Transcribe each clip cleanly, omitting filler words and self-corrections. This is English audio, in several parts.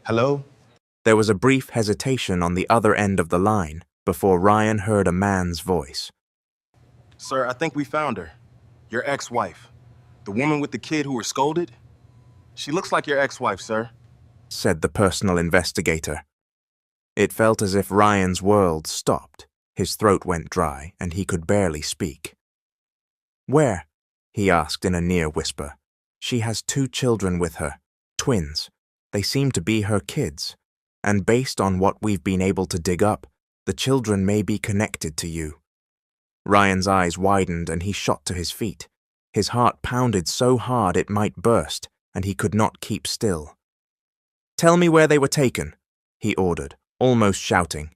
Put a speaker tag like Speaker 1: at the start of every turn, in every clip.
Speaker 1: Hello?
Speaker 2: There was a brief hesitation on the other end of the line before Ryan heard a man's voice.
Speaker 1: Sir, I think we found her. Your ex-wife. The woman with the kid who were scolded? She looks like your ex-wife, sir,
Speaker 2: said the personal investigator. It felt as if Ryan's world stopped. His throat went dry, and he could barely speak. Where? He asked in a near whisper. She has 2 children with her, twins. They seem to be her kids, and based on what we've been able to dig up, the children may be connected to you. Ryan's eyes widened and he shot to his feet. His heart pounded so hard it might burst, and he could not keep still. Tell me where they were taken, he ordered, almost shouting.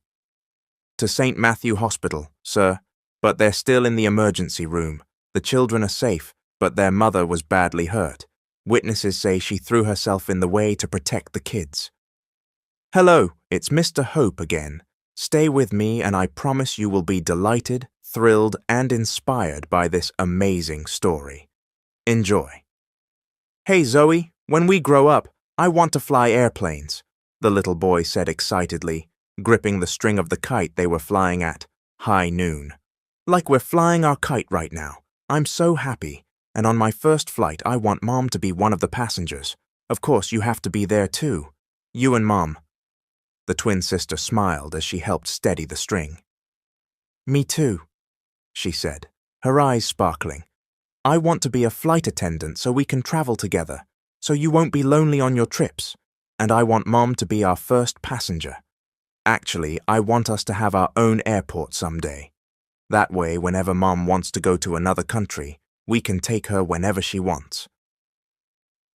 Speaker 2: To St. Matthew Hospital, sir, but they're still in the emergency room. The children are safe, but their mother was badly hurt. Witnesses say she threw herself in the way to protect the kids. Hello, it's Mr. Hope again. Stay with me and I promise you will be delighted, thrilled, and inspired by this amazing story. Enjoy. Hey Zoe, when we grow up, I want to fly airplanes, the little boy said excitedly, gripping the string of the kite they were flying at high noon. Like we're flying our kite right now. I'm so happy, and on my first flight I want Mom to be one of the passengers. Of course you have to be there too. You and Mom. The twin sister smiled as she helped steady the string. Me too, she said, her eyes sparkling. I want to be a flight attendant so we can travel together, so you won't be lonely on your trips, and I want Mom to be our first passenger. Actually, I want us to have our own airport someday. That way, whenever Mom wants to go to another country, we can take her whenever she wants.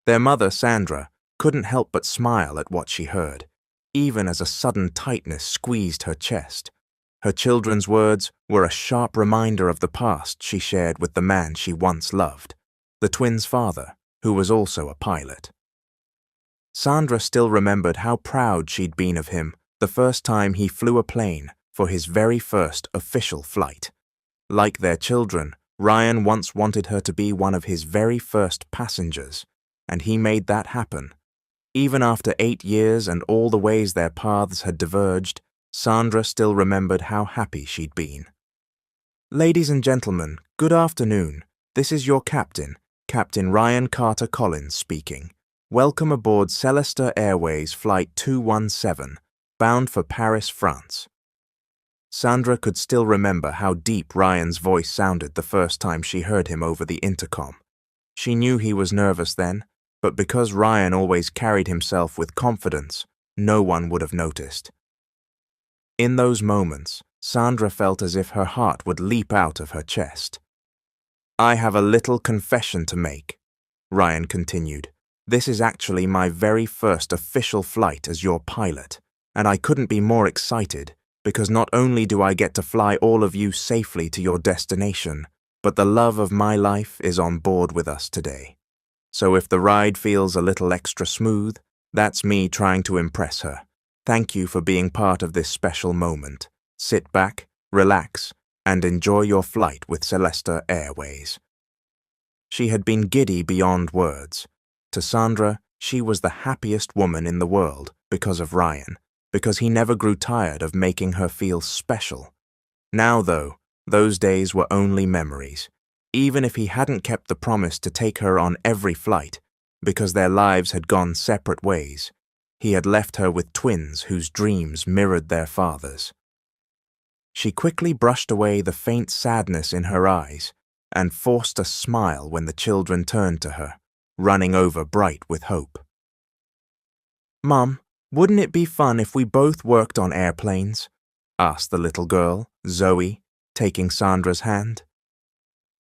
Speaker 2: Their mother, Sandra, couldn't help but smile at what she heard, even as a sudden tightness squeezed her chest. Her children's words were a sharp reminder of the past she shared with the man she once loved, the twins' father, who was also a pilot. Sandra still remembered how proud she'd been of him the first time he flew a plane for his very first official flight. Like their children, Ryan once wanted her to be one of his very first passengers, and he made that happen. Even after 8 years and all the ways their paths had diverged, Sandra still remembered how happy she'd been. Ladies and gentlemen, good afternoon. This is your captain, Captain Ryan Carter Collins speaking. Welcome aboard Celeste Airways Flight 217, bound for Paris, France. Sandra could still remember how deep Ryan's voice sounded the first time she heard him over the intercom. She knew he was nervous then, but because Ryan always carried himself with confidence, no one would have noticed. In those moments, Sandra felt as if her heart would leap out of her chest. I have a little confession to make, Ryan continued. This is actually my very first official flight as your pilot, and I couldn't be more excited because not only do I get to fly all of you safely to your destination, but the love of my life is on board with us today. So if the ride feels a little extra smooth, that's me trying to impress her. Thank you for being part of this special moment. Sit back, relax, and enjoy your flight with Celeste Airways. She had been giddy beyond words. To Sandra, she was the happiest woman in the world because of Ryan, because he never grew tired of making her feel special. Now, though, those days were only memories, even if he hadn't kept the promise to take her on every flight, because their lives had gone separate ways. He had left her with twins whose dreams mirrored their father's. She quickly brushed away the faint sadness in her eyes and forced a smile when the children turned to her, running over bright with hope. Mom, wouldn't it be fun if we both worked on airplanes? Asked the little girl, Zoe, taking Sandra's hand.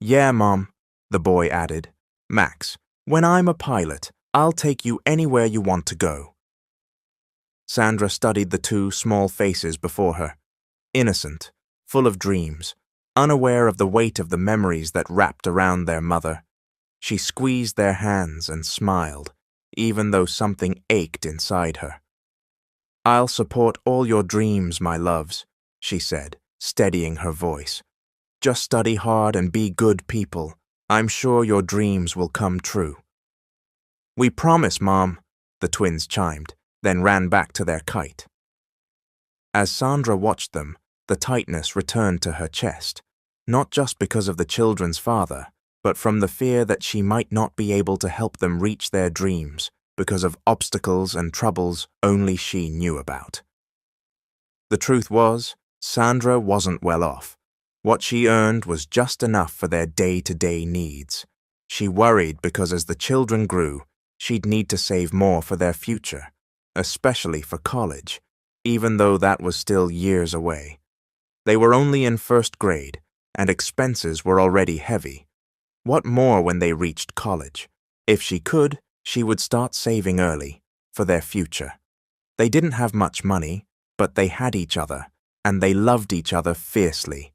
Speaker 2: Yeah, Mom, the boy added. Max, when I'm a pilot, I'll take you anywhere you want to go. Sandra studied the 2 small faces before her, innocent, full of dreams, unaware of the weight of the memories that wrapped around their mother. She squeezed their hands and smiled, even though something ached inside her. I'll support all your dreams, my loves, she said, steadying her voice. Just study hard and be good people. I'm sure your dreams will come true. We promise, Mom, the twins chimed, then ran back to their kite. As Sandra watched them, the tightness returned to her chest, not just because of the children's father, but from the fear that she might not be able to help them reach their dreams because of obstacles and troubles only she knew about. The truth was, Sandra wasn't well off. What she earned was just enough for their day-to-day needs. She worried because as the children grew, she'd need to save more for their future, especially for college, even though that was still years away. They were only in first grade, and expenses were already heavy. What more when they reached college? If she could, she would start saving early, for their future. They didn't have much money, but they had each other, and they loved each other fiercely.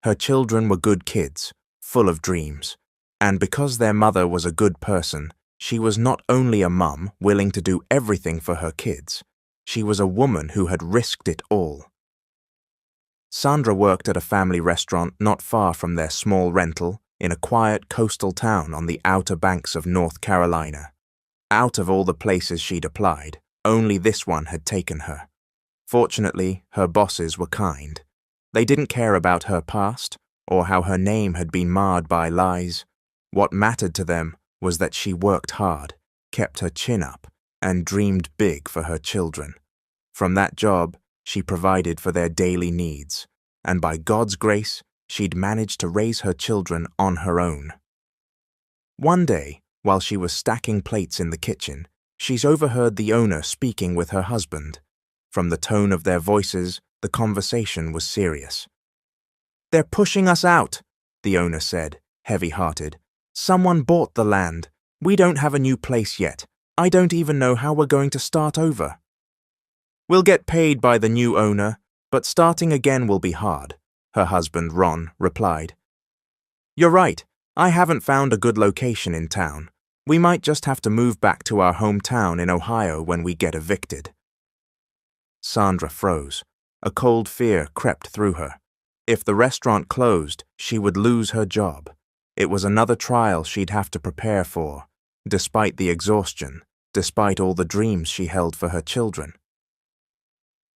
Speaker 2: Her children were good kids, full of dreams, and because their mother was a good person, she was not only a mum willing to do everything for her kids, she was a woman who had risked it all. Sandra worked at a family restaurant not far from their small rental in a quiet coastal town on the outer banks of North Carolina. Out of all the places she'd applied, only this one had taken her. Fortunately, her bosses were kind. They didn't care about her past or how her name had been marred by lies. What mattered to them was that she worked hard, kept her chin up, and dreamed big for her children. From that job, she provided for their daily needs, and by God's grace, she'd managed to raise her children on her own. One day, while she was stacking plates in the kitchen, she's overheard the owner speaking with her husband. From the tone of their voices, the conversation was serious. "They're pushing us out," the owner said, heavy-hearted. "Someone bought the land. We don't have a new place yet. I don't even know how we're going to start over." "We'll get paid by the new owner, but starting again will be hard," her husband, Ron, replied. "You're right. I haven't found a good location in town. We might just have to move back to our hometown in Ohio when we get evicted." Sandra froze. A cold fear crept through her. If the restaurant closed, she would lose her job. It was another trial she'd have to prepare for, despite the exhaustion, despite all the dreams she held for her children.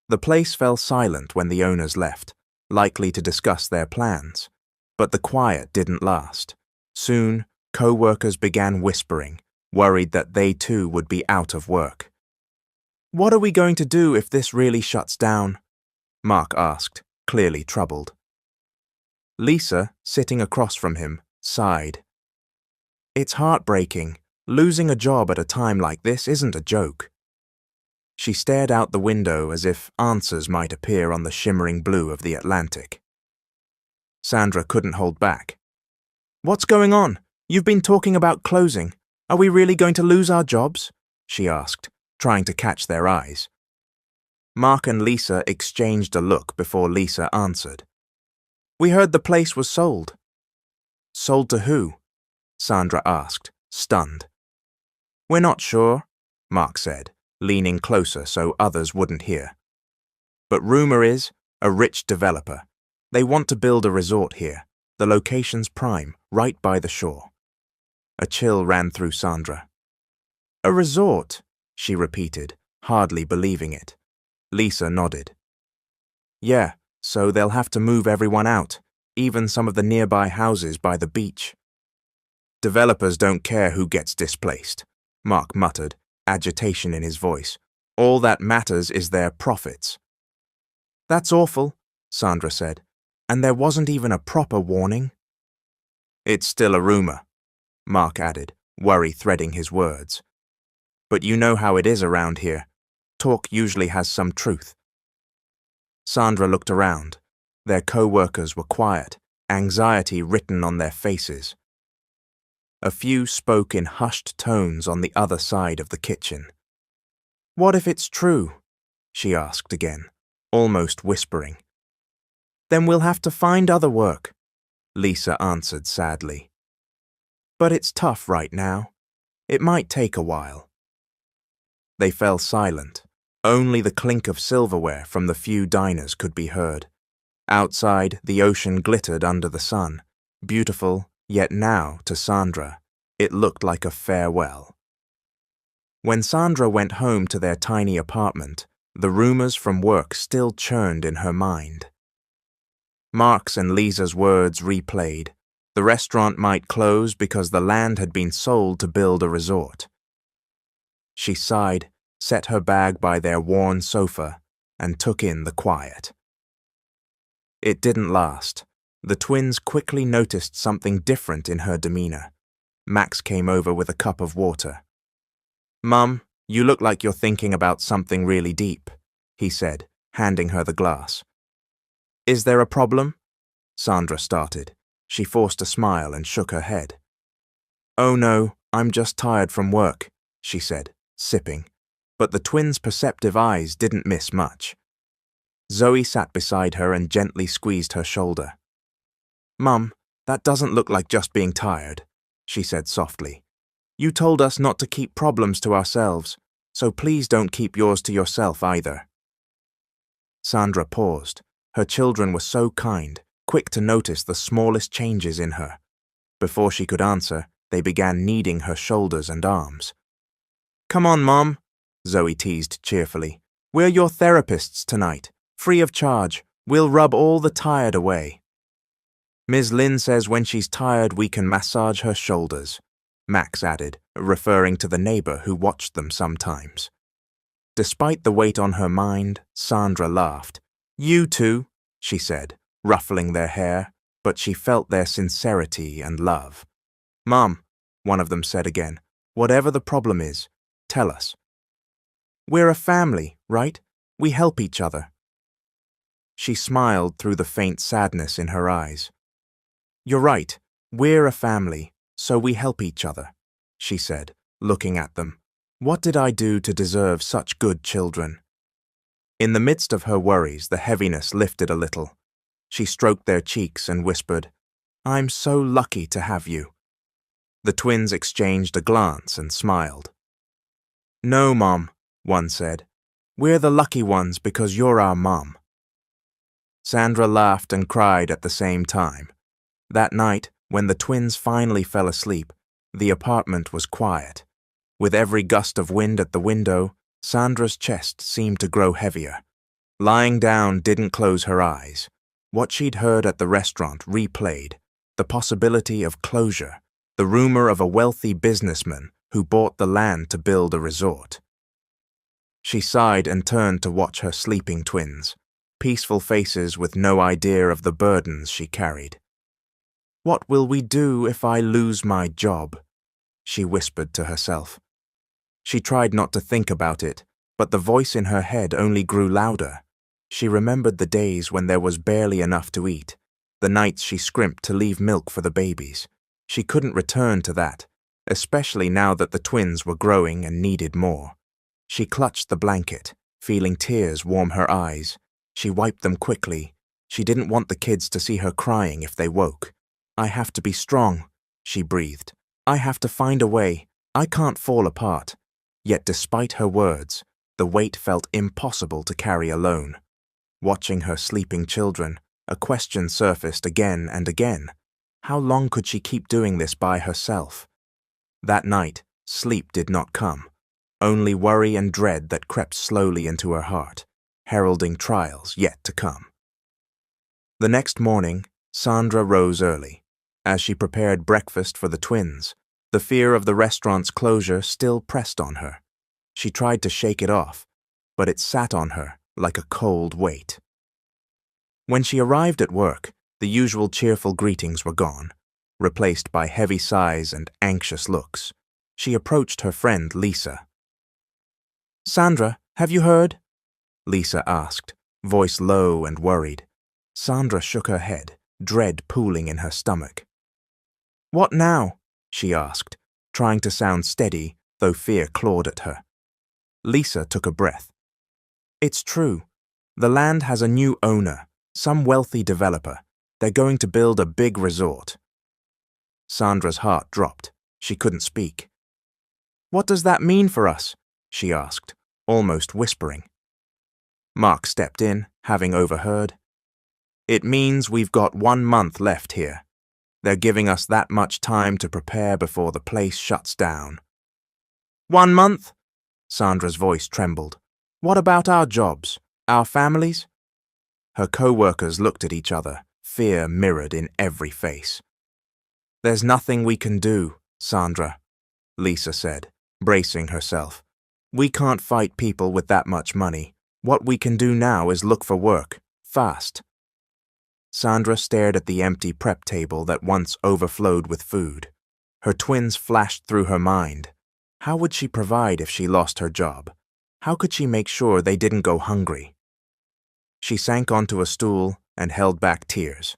Speaker 2: The place fell silent when the owners left, likely to discuss their plans. But the quiet didn't last. Soon, co-workers began whispering, worried that they too would be out of work. "What are we going to do if this really shuts down?" Mark asked, clearly troubled. Lisa, sitting across from him, sighed. "It's heartbreaking. Losing a job at a time like this isn't a joke." She stared out the window as if answers might appear on the shimmering blue of the Atlantic. Sandra couldn't hold back. "What's going on? You've been talking about closing. Are we really going to lose our jobs?" she asked, trying to catch their eyes. Mark and Lisa exchanged a look before Lisa answered. "We heard the place was sold." "Sold to who?" Sandra asked, stunned. "We're not sure," Mark said, leaning closer so others wouldn't hear. "But rumor is, a rich developer. They want to build a resort here. The location's prime, right by the shore." A chill ran through Sandra. "A resort," she repeated, hardly believing it. Lisa nodded. "Yeah, so they'll have to move everyone out, even some of the nearby houses by the beach." "Developers don't care who gets displaced," Mark muttered, agitation in his voice. "All that matters is their profits." "That's awful," Sandra said. "And there wasn't even a proper warning." "It's still a rumor," Mark added, worry threading his words. "But you know how it is around here. Talk usually has some truth." Sandra looked around. Their co-workers were quiet, anxiety written on their faces. A few spoke in hushed tones on the other side of the kitchen. "What if it's true?" she asked again, almost whispering. "Then we'll have to find other work," Lisa answered sadly. "But it's tough right now. It might take a while." They fell silent. Only the clink of silverware from the few diners could be heard. Outside, the ocean glittered under the sun, beautiful, yet now, to Sandra, it looked like a farewell. When Sandra went home to their tiny apartment, the rumors from work still churned in her mind. Mark's and Lisa's words replayed. The restaurant might close because the land had been sold to build a resort. She sighed, set her bag by their worn sofa, and took in the quiet. It didn't last. The twins quickly noticed something different in her demeanor. Max came over with a cup of water. "Mum, you look like you're thinking about something really deep," he said, handing her the glass. "Is there a problem?" Sandra started. She forced a smile and shook her head. "Oh no, I'm just tired from work," she said, sipping. But the twins' perceptive eyes didn't miss much. Zoe sat beside her and gently squeezed her shoulder. "Mum, that doesn't look like just being tired," she said softly. "You told us not to keep problems to ourselves, so please don't keep yours to yourself either." Sandra paused. Her children were so kind, quick to notice the smallest changes in her. Before she could answer, they began kneading her shoulders and arms. "Come on, Mom," Zoe teased cheerfully. "We're your therapists tonight. Free of charge. We'll rub all the tired away." "Ms. Lynn says when she's tired we can massage her shoulders," Max added, referring to the neighbor who watched them sometimes. Despite the weight on her mind, Sandra laughed. "You two," she said, ruffling their hair, but she felt their sincerity and love. "Mom," one of them said again, "whatever the problem is, tell us." "We're a family, right? We help each other." She smiled through the faint sadness in her eyes. "You're right, we're a family, so we help each other," she said, looking at them. "What did I do to deserve such good children?" In the midst of her worries, the heaviness lifted a little. She stroked their cheeks and whispered, "I'm so lucky to have you." The twins exchanged a glance and smiled. "No, Mom," one said. "We're the lucky ones because you're our mom." Sandra laughed and cried at the same time. That night, when the twins finally fell asleep, the apartment was quiet. With every gust of wind at the window, Sandra's chest seemed to grow heavier. Lying down didn't close her eyes. What she'd heard at the restaurant replayed, the possibility of closure, the rumor of a wealthy businessman who bought the land to build a resort. She sighed and turned to watch her sleeping twins, peaceful faces with no idea of the burdens she carried. "What will we do if I lose my job?" she whispered to herself. She tried not to think about it, but the voice in her head only grew louder. She remembered the days when there was barely enough to eat, the nights she scrimped to leave milk for the babies. She couldn't return to that, especially now that the twins were growing and needed more. She clutched the blanket, feeling tears warm her eyes. She wiped them quickly. She didn't want the kids to see her crying if they woke. "I have to be strong," she breathed. "I have to find a way. I can't fall apart." Yet despite her words, the weight felt impossible to carry alone. Watching her sleeping children, a question surfaced again and again. How long could she keep doing this by herself? That night, sleep did not come. Only worry and dread that crept slowly into her heart, heralding trials yet to come. The next morning, Sandra rose early. As she prepared breakfast for the twins, the fear of the restaurant's closure still pressed on her. She tried to shake it off, but it sat on her like a cold weight. When she arrived at work, the usual cheerful greetings were gone, replaced by heavy sighs and anxious looks. She approached her friend Lisa. "Sandra, have you heard?" Lisa asked, voice low and worried. Sandra shook her head, dread pooling in her stomach. "What now?" she asked, trying to sound steady, though fear clawed at her. Lisa took a breath. "It's true. The land has a new owner, some wealthy developer. They're going to build a big resort." Sandra's heart dropped. She couldn't speak. "What does that mean for us?" she asked, almost whispering. Mark stepped in, having overheard. "It means we've got 1 month left here. They're giving us that much time to prepare before the place shuts down." "1 month? Sandra's voice trembled. What about our jobs? Our families? Her co-workers looked at each other, fear mirrored in every face. There's nothing we can do, Sandra, Lisa said, bracing herself. We can't fight people with that much money. What we can do now is look for work, fast. Sandra stared at the empty prep table that once overflowed with food. Her twins flashed through her mind. How would she provide if she lost her job? How could she make sure they didn't go hungry? She sank onto a stool and held back tears.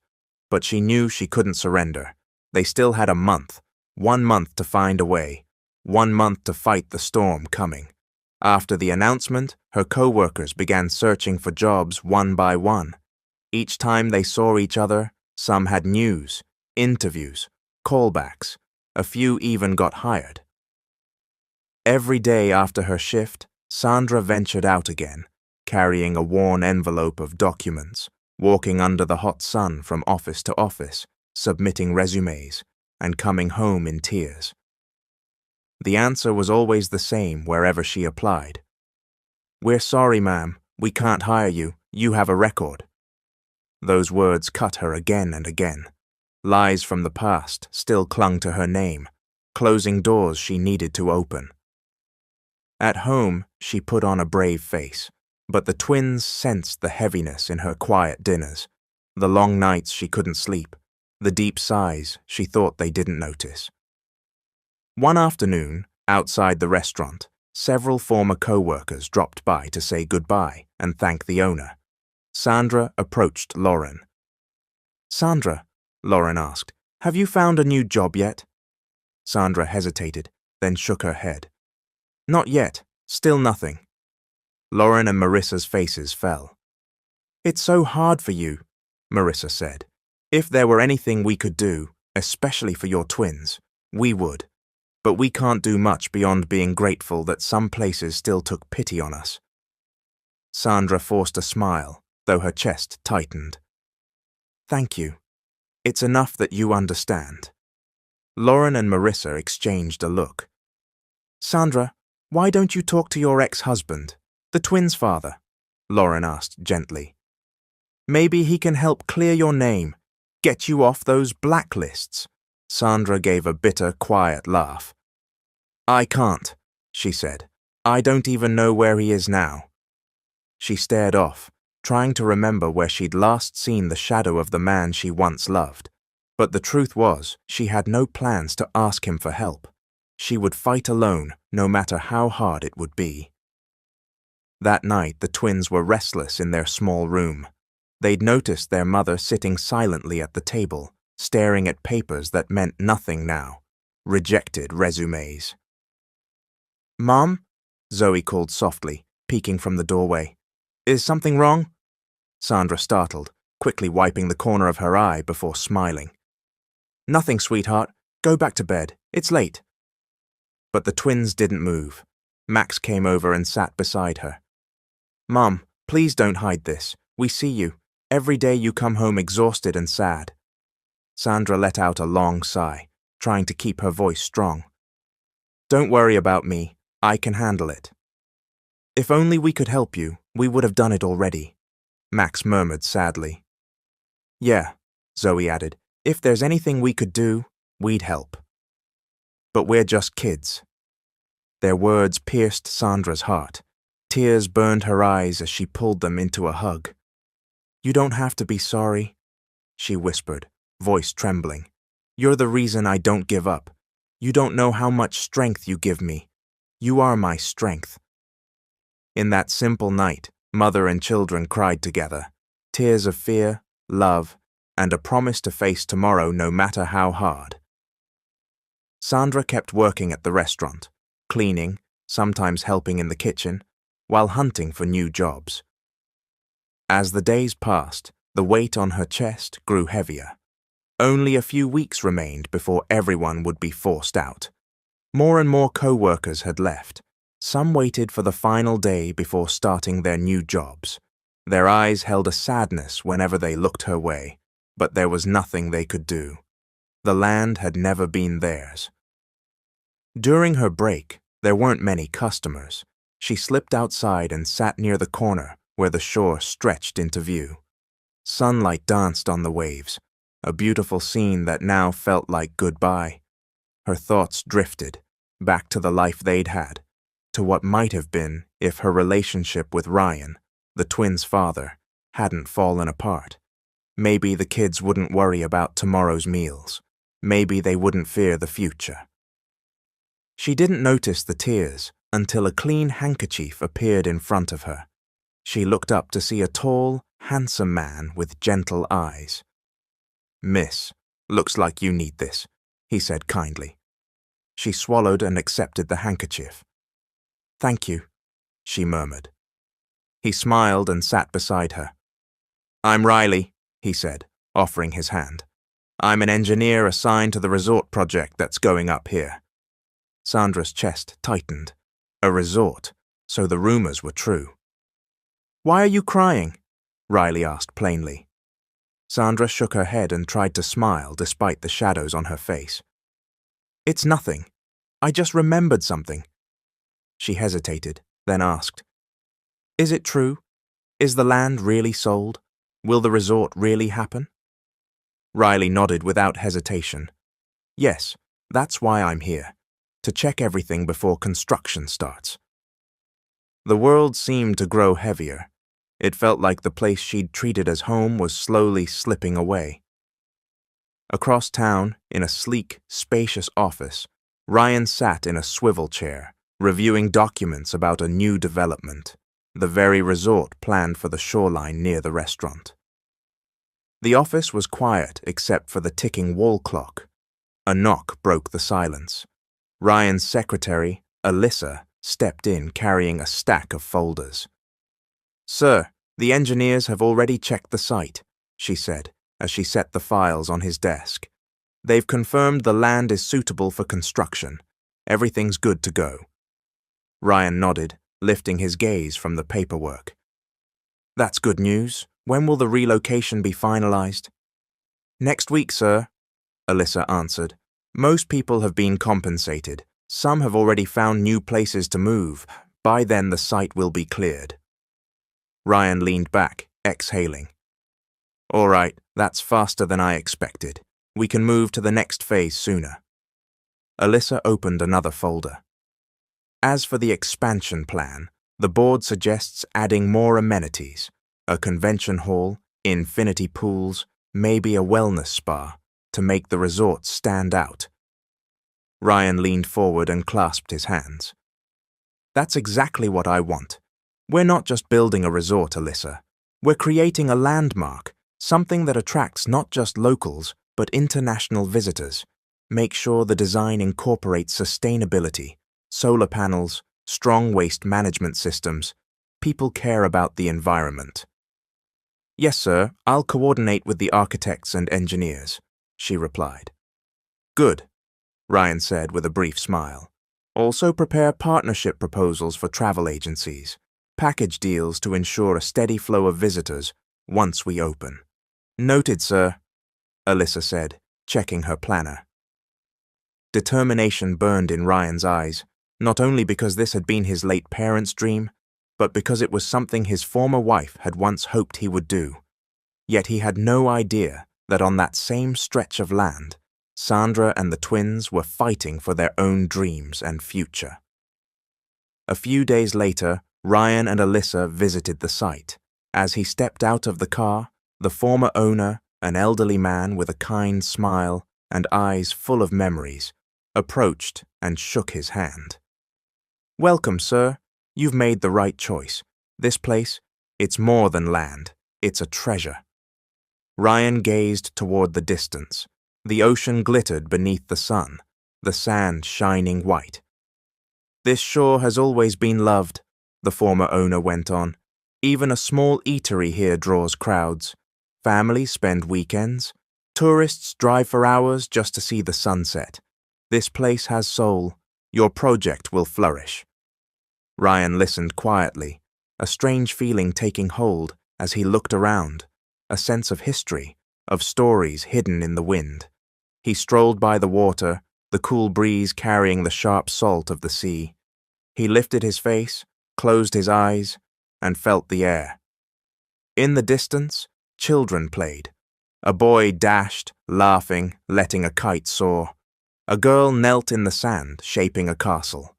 Speaker 2: But she knew she couldn't surrender. They still had a month, 1 month to find a way, 1 month to fight the storm coming. After the announcement, her co-workers began searching for jobs one by one. Each time they saw each other, some had news, interviews, callbacks. A few even got hired. Every day after her shift, Sandra ventured out again, carrying a worn envelope of documents, walking under the hot sun from office to office, submitting resumes, and coming home in tears. The answer was always the same wherever she applied. We're sorry, ma'am. We can't hire you. You have a record. Those words cut her again and again. Lies from the past still clung to her name, closing doors she needed to open. At home, she put on a brave face, but the twins sensed the heaviness in her quiet dinners, the long nights she couldn't sleep, the deep sighs she thought they didn't notice. One afternoon, outside the restaurant, several former co-workers dropped by to say goodbye and thank the owner. Sandra approached Lauren. Sandra, Lauren asked, have you found a new job yet? Sandra hesitated, then shook her head. Not yet, still nothing. Lauren and Marissa's faces fell. It's so hard for you, Marissa said. If there were anything we could do, especially for your twins, we would. But we can't do much beyond being grateful that some places still took pity on us. Sandra forced a smile, though her chest tightened. Thank you. It's enough that you understand. Lauren and Marissa exchanged a look. Sandra, why don't you talk to your ex-husband, the twins' father? Lauren asked gently. Maybe he can help clear your name, get you off those blacklists. Sandra gave a bitter, quiet laugh. I can't, she said. I don't even know where he is now. She stared off, trying to remember where she'd last seen the shadow of the man she once loved. But the truth was, she had no plans to ask him for help. She would fight alone, no matter how hard it would be. That night, the twins were restless in their small room. They'd noticed their mother sitting silently at the table, staring at papers that meant nothing now, rejected resumes. Mom? Zoe called softly, peeking from the doorway. Is something wrong? Sandra startled, quickly wiping the corner of her eye before smiling. Nothing, sweetheart. Go back to bed. It's late. But the twins didn't move. Max came over and sat beside her. Mom, please don't hide this. We see you. Every day you come home exhausted and sad. Sandra let out a long sigh, trying to keep her voice strong. Don't worry about me. I can handle it. If only we could help you, we would have done it already, Max murmured sadly. Yeah, Zoe added, if there's anything we could do, we'd help. But we're just kids. Their words pierced Sandra's heart. Tears burned her eyes as she pulled them into a hug. You don't have to be sorry, she whispered, voice trembling. You're the reason I don't give up. You don't know how much strength you give me. You are my strength. In that simple night, mother and children cried together, tears of fear, love, and a promise to face tomorrow no matter how hard. Sandra kept working at the restaurant, cleaning, sometimes helping in the kitchen, while hunting for new jobs. As the days passed, the weight on her chest grew heavier. Only a few weeks remained before everyone would be forced out. More and more co-workers had left. Some waited for the final day before starting their new jobs. Their eyes held a sadness whenever they looked her way, but there was nothing they could do. The land had never been theirs. During her break, there weren't many customers, She slipped outside and sat near the corner where the shore stretched into view. Sunlight danced on the waves, a beautiful scene that now felt like goodbye. Her thoughts drifted, back to the life they'd had, to what might have been if her relationship with Ryan, the twins' father, hadn't fallen apart. Maybe the kids wouldn't worry about tomorrow's meals. Maybe they wouldn't fear the future. She didn't notice the tears until a clean handkerchief appeared in front of her. She looked up to see a tall, handsome man with gentle eyes. "Miss, looks like you need this," he said kindly. She swallowed and accepted the handkerchief. "Thank you," she murmured. He smiled and sat beside her. "I'm Riley," he said, offering his hand. "I'm an engineer assigned to the resort project that's going up here." Sandra's chest tightened. A resort, so the rumors were true. "Why are you crying?" Riley asked plainly. Sandra shook her head and tried to smile despite the shadows on her face. "It's nothing. I just remembered something." She hesitated, then asked, "Is it true? Is the land really sold? Will the resort really happen?" Riley nodded without hesitation. "Yes, that's why I'm here, to check everything before construction starts." The world seemed to grow heavier. It felt like the place she'd treated as home was slowly slipping away. Across town, in a sleek, spacious office, Ryan sat in a swivel chair, reviewing documents about a new development, the very resort planned for the shoreline near the restaurant. The office was quiet except for the ticking wall clock. A knock broke the silence. Ryan's secretary, Alyssa, stepped in carrying a stack of folders. "Sir, the engineers have already checked the site," she said as she set the files on his desk. "They've confirmed the land is suitable for construction. Everything's good to go." Ryan nodded, lifting his gaze from the paperwork. "That's good news. When will the relocation be finalized?" "Next week, sir," Alyssa answered. "Most people have been compensated. Some have already found new places to move. By then the site will be cleared." Ryan leaned back, exhaling. "All right, that's faster than I expected. We can move to the next phase sooner." Alyssa opened another folder. "As for the expansion plan, the board suggests adding more amenities, a convention hall, infinity pools, maybe a wellness spa, to make the resort stand out." Ryan leaned forward and clasped his hands. "That's exactly what I want. We're not just building a resort, Alyssa. We're creating a landmark, something that attracts not just locals, but international visitors. Make sure the design incorporates sustainability, solar panels, strong waste management systems. People care about the environment." "Yes, sir, I'll coordinate with the architects and engineers," she replied. "Good," Ryan said with a brief smile. "Also prepare partnership proposals for travel agencies, package deals to ensure a steady flow of visitors once we open." "Noted, sir," Alyssa said, checking her planner. Determination burned in Ryan's eyes, not only because this had been his late parents' dream, but because it was something his former wife had once hoped he would do. Yet he had no idea that on that same stretch of land, Sandra and the twins were fighting for their own dreams and future. A few days later, Ryan and Alyssa visited the site. As he stepped out of the car, the former owner, an elderly man with a kind smile and eyes full of memories, approached and shook his hand. "Welcome, sir. You've made the right choice. This place, it's more than land. It's a treasure." Ryan gazed toward the distance. The ocean glittered beneath the sun, the sand shining white. "This shore has always been loved," the former owner went on. "Even a small eatery here draws crowds. Families spend weekends. Tourists drive for hours just to see the sunset. This place has soul. Your project will flourish." Ryan listened quietly, a strange feeling taking hold as he looked around, a sense of history, of stories hidden in the wind. He strolled by the water, the cool breeze carrying the sharp salt of the sea. He lifted his face, closed his eyes, and felt the air. In the distance, children played. A boy dashed, laughing, letting a kite soar. A girl knelt in the sand, shaping a castle.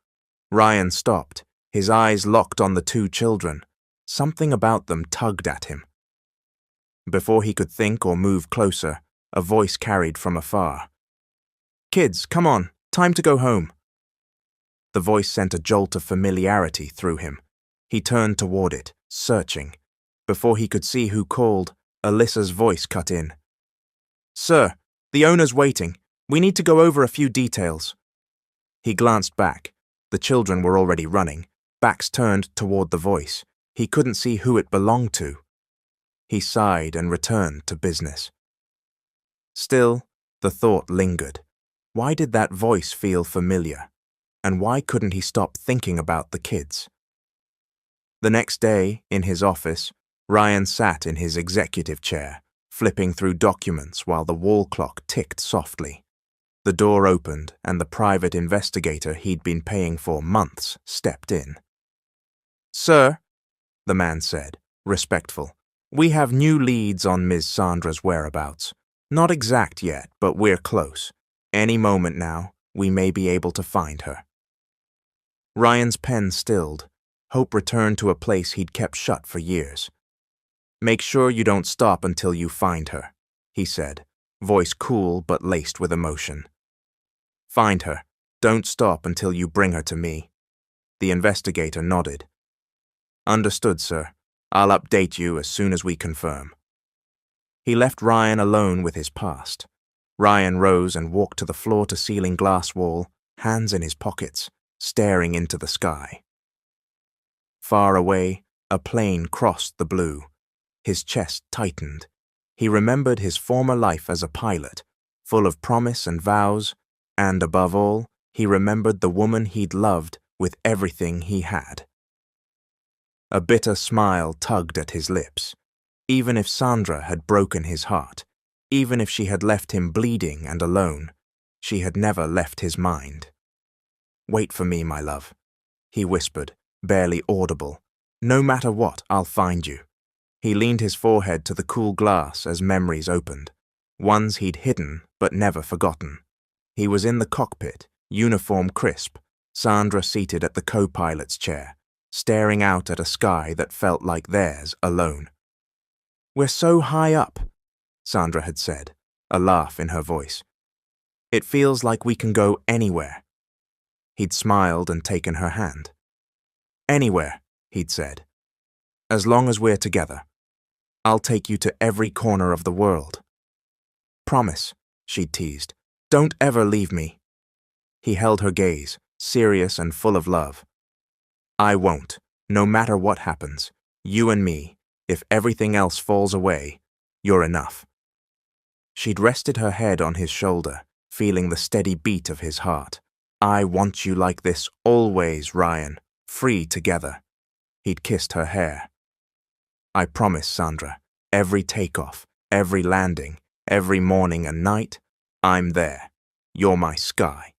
Speaker 2: Ryan stopped, his eyes locked on the two children. Something about them tugged at him. Before he could think or move closer, a voice carried from afar. "Kids, come on, time to go home." The voice sent a jolt of familiarity through him. He turned toward it, searching. Before he could see who called, Alyssa's voice cut in. "Sir, the owner's waiting. We need to go over a few details." He glanced back. The children were already running, backs turned toward the voice. He couldn't see who it belonged to. He sighed and returned to business. Still, the thought lingered. Why did that voice feel familiar? And why couldn't he stop thinking about the kids? The next day, in his office, Ryan sat in his executive chair, flipping through documents while the wall clock ticked softly. The door opened and the private investigator he'd been paying for months stepped in. "Sir," the man said, respectful, "we have new leads on Ms. Sandra's whereabouts. Not exact yet, but we're close. Any moment now, we may be able to find her." Ryan's pen stilled. Hope returned to a place he'd kept shut for years. "Make sure you don't stop until you find her," he said, voice cool but laced with emotion. "Find her. Don't stop until you bring her to me." The investigator nodded. "Understood, sir. I'll update you as soon as we confirm." He left Ryan alone with his past. Ryan rose and walked to the floor-to-ceiling glass wall, hands in his pockets, staring into the sky. Far away, a plane crossed the blue. His chest tightened. He remembered his former life as a pilot, full of promise and vows, and above all, he remembered the woman he'd loved with everything he had. A bitter smile tugged at his lips. Even if Sandra had broken his heart, even if she had left him bleeding and alone, she had never left his mind. "Wait for me, my love," he whispered, barely audible. "No matter what, I'll find you." He leaned his forehead to the cool glass as memories opened, ones he'd hidden but never forgotten. He was in the cockpit, uniform crisp, Sandra seated at the co-pilot's chair, staring out at a sky that felt like theirs alone. "We're so high up," Sandra had said, a laugh in her voice. "It feels like we can go anywhere." He'd smiled and taken her hand. "Anywhere," he'd said. "As long as we're together. I'll take you to every corner of the world." "Promise," she'd teased. "Don't ever leave me." He held her gaze, serious and full of love. "I won't, no matter what happens. You and me, if everything else falls away, you're enough." She'd rested her head on his shoulder, feeling the steady beat of his heart. "I want you like this always, Ryan, free together." He'd kissed her hair. "I promise, Sandra, every takeoff, every landing, every morning and night, I'm there. You're my sky."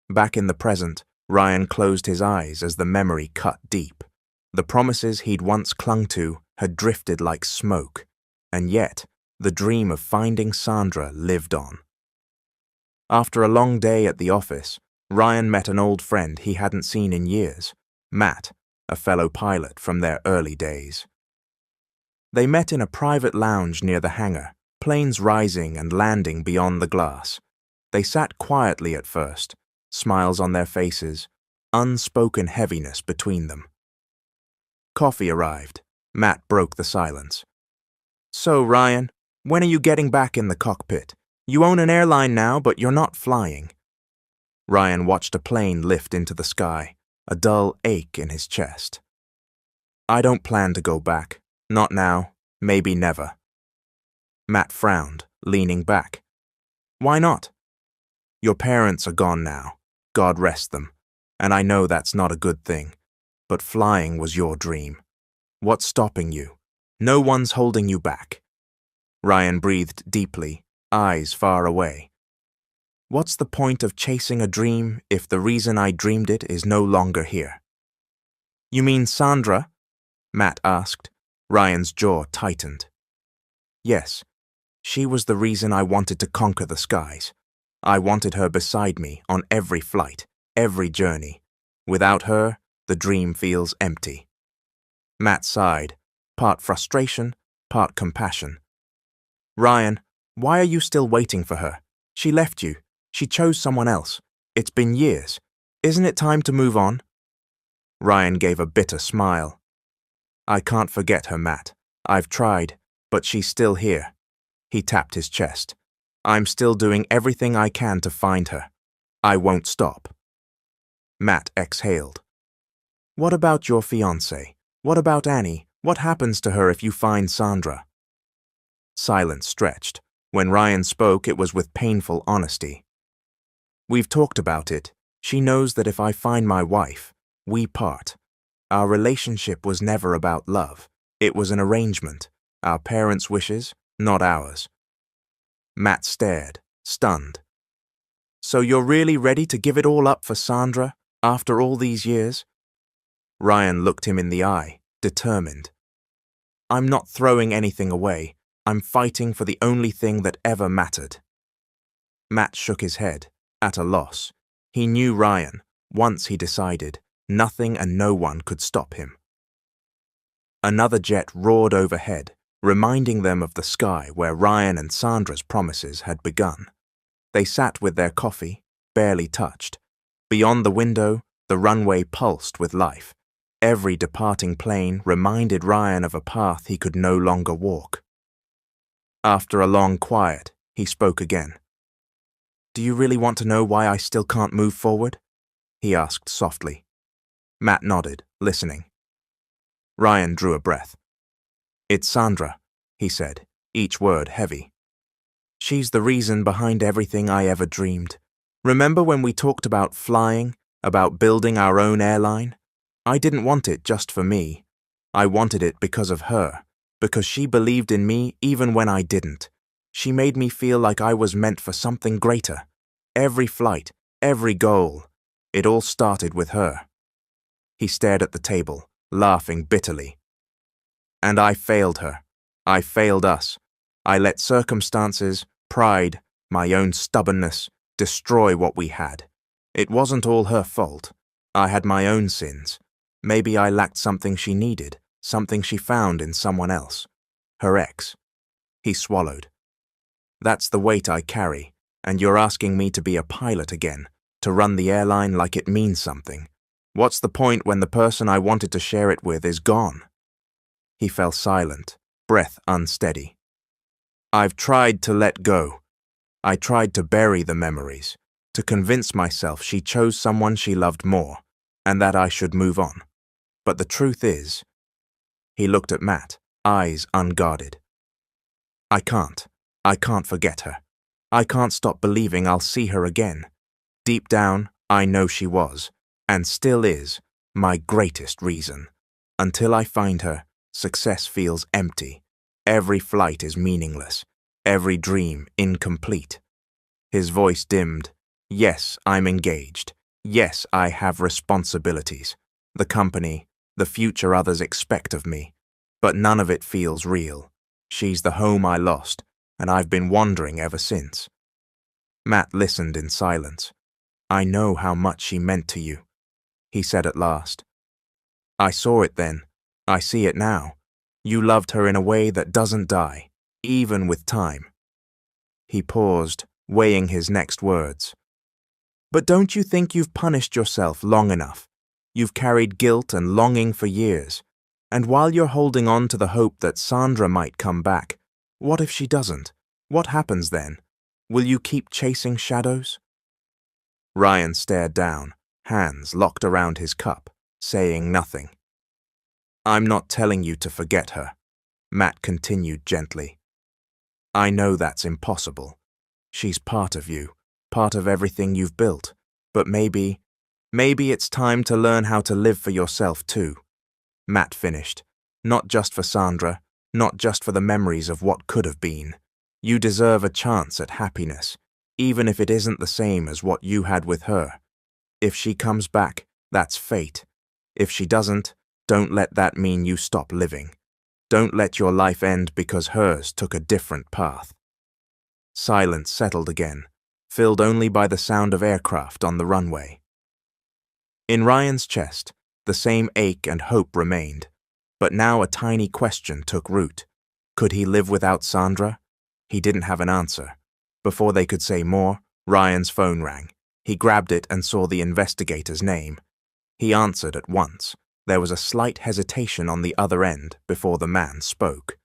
Speaker 2: Back in the present, Ryan closed his eyes as the memory cut deep. The promises he'd once clung to had drifted like smoke, and yet the dream of finding Sandra lived on. After a long day at the office, Ryan met an old friend he hadn't seen in years, Matt, a fellow pilot from their early days. They met in a private lounge near the hangar, planes rising and landing beyond the glass. They sat quietly at first, smiles on their faces, unspoken heaviness between them. Coffee arrived. Matt broke the silence. "So, Ryan, when are you getting back in the cockpit? You own an airline now, but you're not flying." Ryan watched a plane lift into the sky, a dull ache in his chest. "I don't plan to go back. Not now, maybe never." Matt frowned, leaning back. "Why not?" "Your parents are gone now, God rest them, and I know that's not a good thing, but flying was your dream. What's stopping you? No one's holding you back." Ryan breathed deeply, eyes far away. "What's the point of chasing a dream if the reason I dreamed it is no longer here?" You mean Sandra? Matt asked. Ryan's jaw tightened. Yes, she was the reason I wanted to conquer the skies. I wanted her beside me on every flight, every journey. Without her, the dream feels empty. Matt sighed, part frustration, part compassion. Ryan, why are you still waiting for her? She left you. She chose someone else. It's been years. Isn't it time to move on? Ryan gave a bitter smile. I can't forget her, Matt. I've tried, but she's still here. He tapped his chest. I'm still doing everything I can to find her. I won't stop. Matt exhaled. What about your fiancée? What about Annie? What happens to her if you find Sandra? Silence stretched. When Ryan spoke, it was with painful honesty. We've talked about it. She knows that if I find my wife, we part. Our relationship was never about love. It was an arrangement. Our parents' wishes, not ours. Matt stared, stunned. So you're really ready to give it all up for Sandra, after all these years? Ryan looked him in the eye, determined. I'm not throwing anything away. I'm fighting for the only thing that ever mattered. Matt shook his head, at a loss. He knew Ryan. Once he decided, nothing and no one could stop him. Another jet roared overhead, reminding them of the sky where Ryan and Sandra's promises had begun. They sat with their coffee, barely touched. Beyond the window, the runway pulsed with life. Every departing plane reminded Ryan of a path he could no longer walk. After a long quiet, he spoke again. Do you really want to know why I still can't move forward? He asked softly. Matt nodded, listening. Ryan drew a breath. It's Sandra, he said, each word heavy. She's the reason behind everything I ever dreamed. Remember when we talked about flying, about building our own airline? I didn't want it just for me. I wanted it because of her, because she believed in me even when I didn't. She made me feel like I was meant for something greater. Every flight, every goal, it all started with her. He stared at the table, laughing bitterly. And I failed her. I failed us. I let circumstances, pride, my own stubbornness, destroy what we had. It wasn't all her fault. I had my own sins. Maybe I lacked something she needed, something she found in someone else. Her ex. He swallowed. That's the weight I carry, and you're asking me to be a pilot again, to run the airline like it means something. What's the point when the person I wanted to share it with is gone? He fell silent, breath unsteady. I've tried to let go. I tried to bury the memories, to convince myself she chose someone she loved more, and that I should move on. But the truth is, he looked at Matt, eyes unguarded. I can't forget her. I can't stop believing I'll see her again. Deep down, I know she was, and still is, my greatest reason. Until I find her, success feels empty. Every flight is meaningless. Every dream incomplete. His voice dimmed. Yes, I'm engaged. Yes, I have responsibilities. The company, the future others expect of me. But none of it feels real. She's the home I lost, and I've been wandering ever since. Matt listened in silence. I know how much she meant to you, he said at last. I saw it then. I see it now. You loved her in a way that doesn't die, even with time. He paused, weighing his next words. But don't you think you've punished yourself long enough? You've carried guilt and longing for years. And while you're holding on to the hope that Sandra might come back, what if she doesn't? What happens then? Will you keep chasing shadows? Ryan stared down, hands locked around his cup, saying nothing. I'm not telling you to forget her, Matt continued gently. I know that's impossible. She's part of you, part of everything you've built. But maybe it's time to learn how to live for yourself too. Matt finished. Not just for Sandra, not just for the memories of what could have been. You deserve a chance at happiness, even if it isn't the same as what you had with her. If she comes back, that's fate. If she doesn't, Don't let that mean you stop living. Don't let your life end because hers took a different path. Silence settled again, filled only by the sound of aircraft on the runway. In Ryan's chest, the same ache and hope remained, but now a tiny question took root. Could he live without Sandra? He didn't have an answer. Before they could say more, Ryan's phone rang. He grabbed it and saw the investigator's name. He answered at once. There was a slight hesitation on the other end before the man spoke.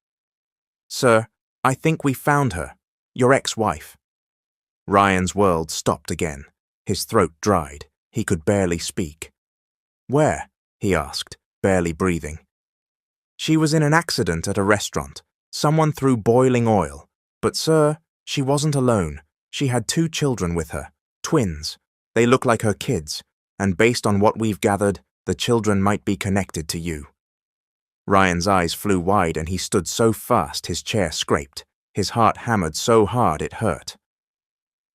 Speaker 2: "Sir, I think we found her. Your ex-wife." Ryan's world stopped again. His throat dried. He could barely speak. "Where?" he asked, barely breathing. "She was in an accident at a restaurant. Someone threw boiling oil. But, sir, she wasn't alone. She had 2 children with her. Twins. They look like her kids. And based on what we've gathered, the children might be connected to you." Ryan's eyes flew wide and he stood so fast his chair scraped. His heart hammered so hard it hurt.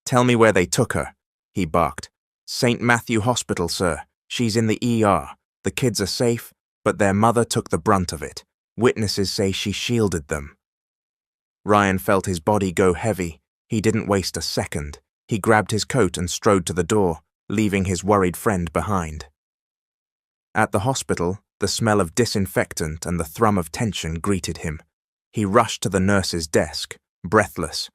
Speaker 2: "Tell me where they took her," he barked. "St. Matthew Hospital, sir. She's in the ER. The kids are safe, but their mother took the brunt of it. Witnesses say she shielded them." Ryan felt his body go heavy. He didn't waste a second. He grabbed his coat and strode to the door, leaving his worried friend behind. At the hospital, the smell of disinfectant and the thrum of tension greeted him. He rushed to the nurse's desk, breathless.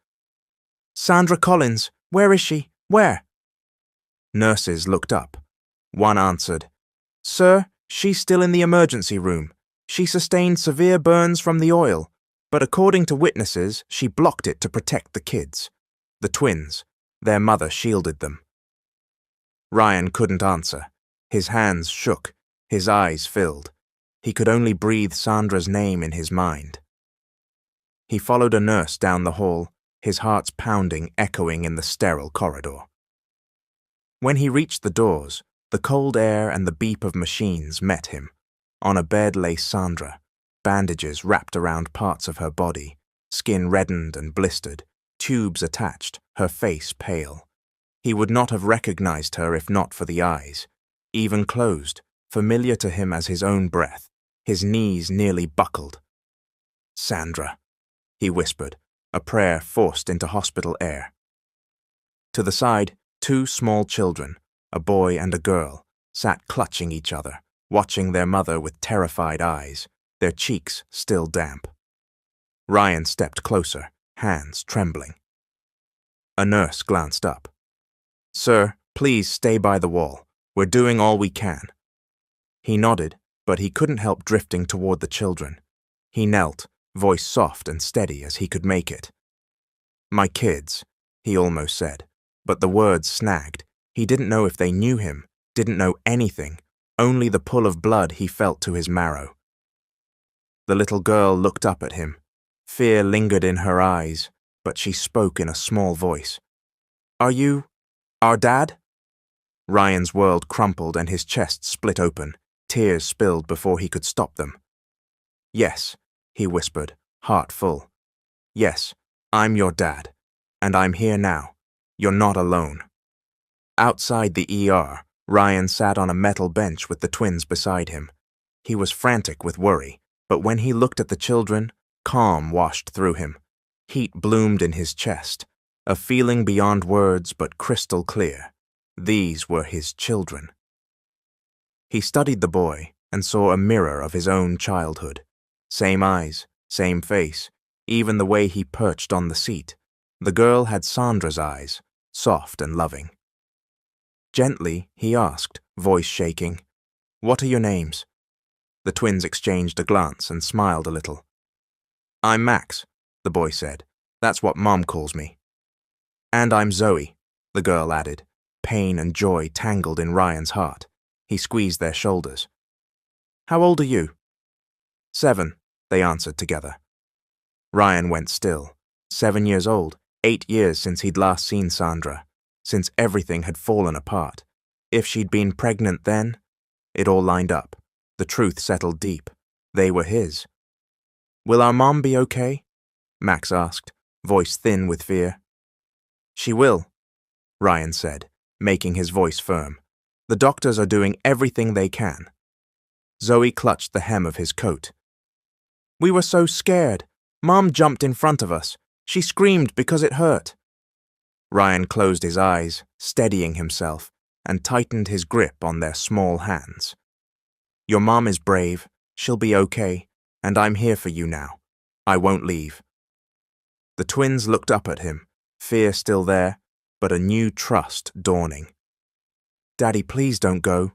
Speaker 2: "Sandra Collins, where is she? Where?" Nurses looked up. One answered, "Sir, she's still in the emergency room. She sustained severe burns from the oil, but according to witnesses, she blocked it to protect the kids. The twins. Their mother shielded them." Ryan couldn't answer. His hands shook. His eyes filled. He could only breathe Sandra's name in his mind. He followed a nurse down the hall, his heart's pounding echoing in the sterile corridor. When he reached the doors, the cold air and the beep of machines met him. On a bed lay Sandra, bandages wrapped around parts of her body, skin reddened and blistered, tubes attached, her face pale. He would not have recognized her if not for the eyes, even closed, familiar to him as his own breath. His knees nearly buckled. "Sandra," he whispered, a prayer forced into hospital air. To the side, 2 small children, a boy and a girl, sat clutching each other, watching their mother with terrified eyes, their cheeks still damp. Ryan stepped closer, hands trembling. A nurse glanced up. "Sir, please stay by the wall. We're doing all we can." He nodded, but he couldn't help drifting toward the children. He knelt, voice soft and steady as he could make it. "My kids," he almost said, but the words snagged. He didn't know if they knew him, didn't know anything, only the pull of blood he felt to his marrow. The little girl looked up at him. Fear lingered in her eyes, but she spoke in a small voice. "Are you our dad?" Ryan's world crumpled and his chest split open. Tears spilled before he could stop them. "Yes," he whispered, heart full. "Yes, I'm your dad, and I'm here now. You're not alone." Outside the ER, Ryan sat on a metal bench with the twins beside him. He was frantic with worry, but when he looked at the children, calm washed through him. Heat bloomed in his chest, a feeling beyond words but crystal clear. These were his children. He studied the boy and saw a mirror of his own childhood. Same eyes, same face, even the way he perched on the seat. The girl had Sandra's eyes, soft and loving. Gently, he asked, voice shaking, "What are your names?" The twins exchanged a glance and smiled a little. "I'm Max," the boy said. "That's what Mom calls me." "And I'm Zoe," the girl added, pain and joy tangled in Ryan's heart. He squeezed their shoulders. "How old are you?" 7, they answered together. Ryan went still. 7 years old, 8 years since he'd last seen Sandra, since everything had fallen apart. If she'd been pregnant then, it all lined up. The truth settled deep. They were his. "Will our mom be okay?" Max asked, voice thin with fear. "She will," Ryan said, making his voice firm. "The doctors are doing everything they can." Zoe clutched the hem of his coat. We were so scared. Mom jumped in front of us. She screamed because it hurt. Ryan closed his eyes, steadying himself, and tightened his grip on their small hands. Your mom is brave. She'll be okay, and I'm here for you now. I won't leave. The twins looked up at him, fear still there, but a new trust dawning. Daddy, please don't go,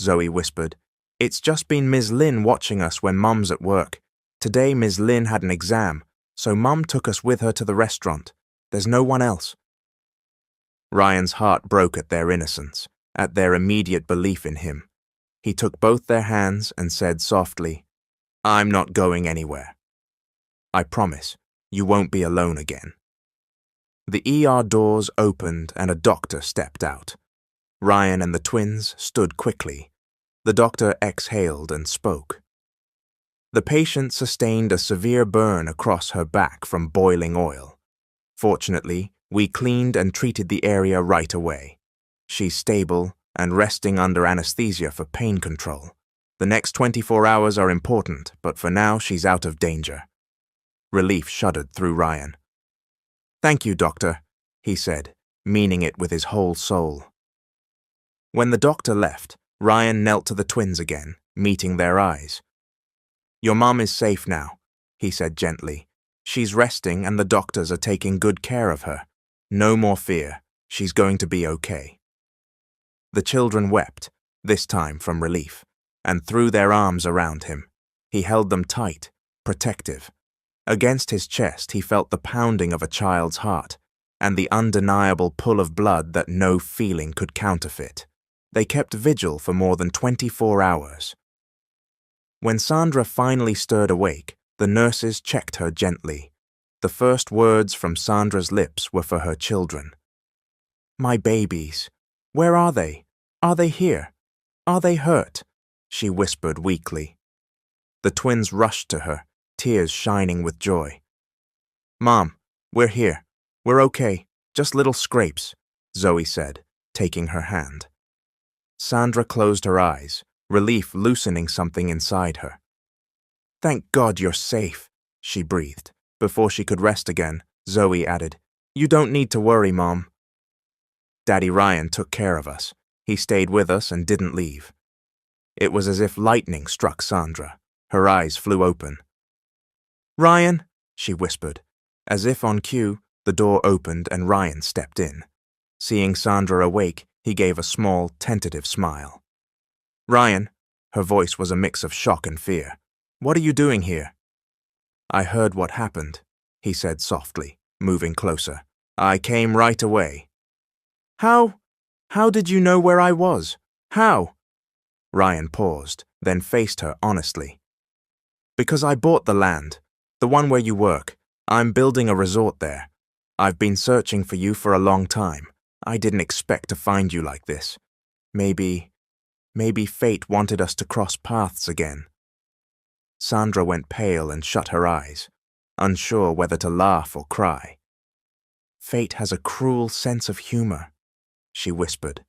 Speaker 2: Zoe whispered. It's just been Ms. Lynn watching us when Mum's at work. Today Ms. Lynn had an exam, so Mum took us with her to the restaurant. There's no one else. Ryan's heart broke at their innocence, at their immediate belief in him. He took both their hands and said softly, I'm not going anywhere. I promise, you won't be alone again. The ER doors opened and a doctor stepped out. Ryan and the twins stood quickly. The doctor exhaled and spoke. The patient sustained a severe burn across her back from boiling oil. Fortunately, we cleaned and treated the area right away. She's stable and resting under anesthesia for pain control. The next 24 hours are important, but for now she's out of danger. Relief shuddered through Ryan. Thank you, doctor, he said, meaning it with his whole soul. When the doctor left, Ryan knelt to the twins again, meeting their eyes. Your mom is safe now, he said gently. She's resting and the doctors are taking good care of her. No more fear. She's going to be okay. The children wept, this time from relief, and threw their arms around him. He held them tight, protective. Against his chest he felt the pounding of a child's heart, and the undeniable pull of blood that no feeling could counterfeit. They kept vigil for more than 24 hours. When Sandra finally stirred awake, the nurses checked her gently. The first words from Sandra's lips were for her children. My babies. Where are they? Are they here? Are they hurt? She whispered weakly. The twins rushed to her, tears shining with joy. Mom, we're here. We're okay. Just little scrapes, Zoe said, taking her hand. Sandra closed her eyes, relief loosening something inside her. Thank God you're safe, she breathed. Before she could rest again, Zoe added, You don't need to worry, Mom. Daddy Ryan took care of us. He stayed with us and didn't leave. It was as if lightning struck Sandra. Her eyes flew open. Ryan, she whispered. As if on cue, the door opened and Ryan stepped in. Seeing Sandra awake, he gave a small, tentative smile. Ryan, her voice was a mix of shock and fear. What are you doing here? I heard what happened, he said softly, moving closer. I came right away. How did you know where I was? How? Ryan paused, then faced her honestly. Because I bought the land, the one where you work. I'm building a resort there. I've been searching for you for a long time. I didn't expect to find you like this. Maybe fate wanted us to cross paths again. Sandra went pale and shut her eyes, unsure whether to laugh or cry. Fate has a cruel sense of humor, she whispered.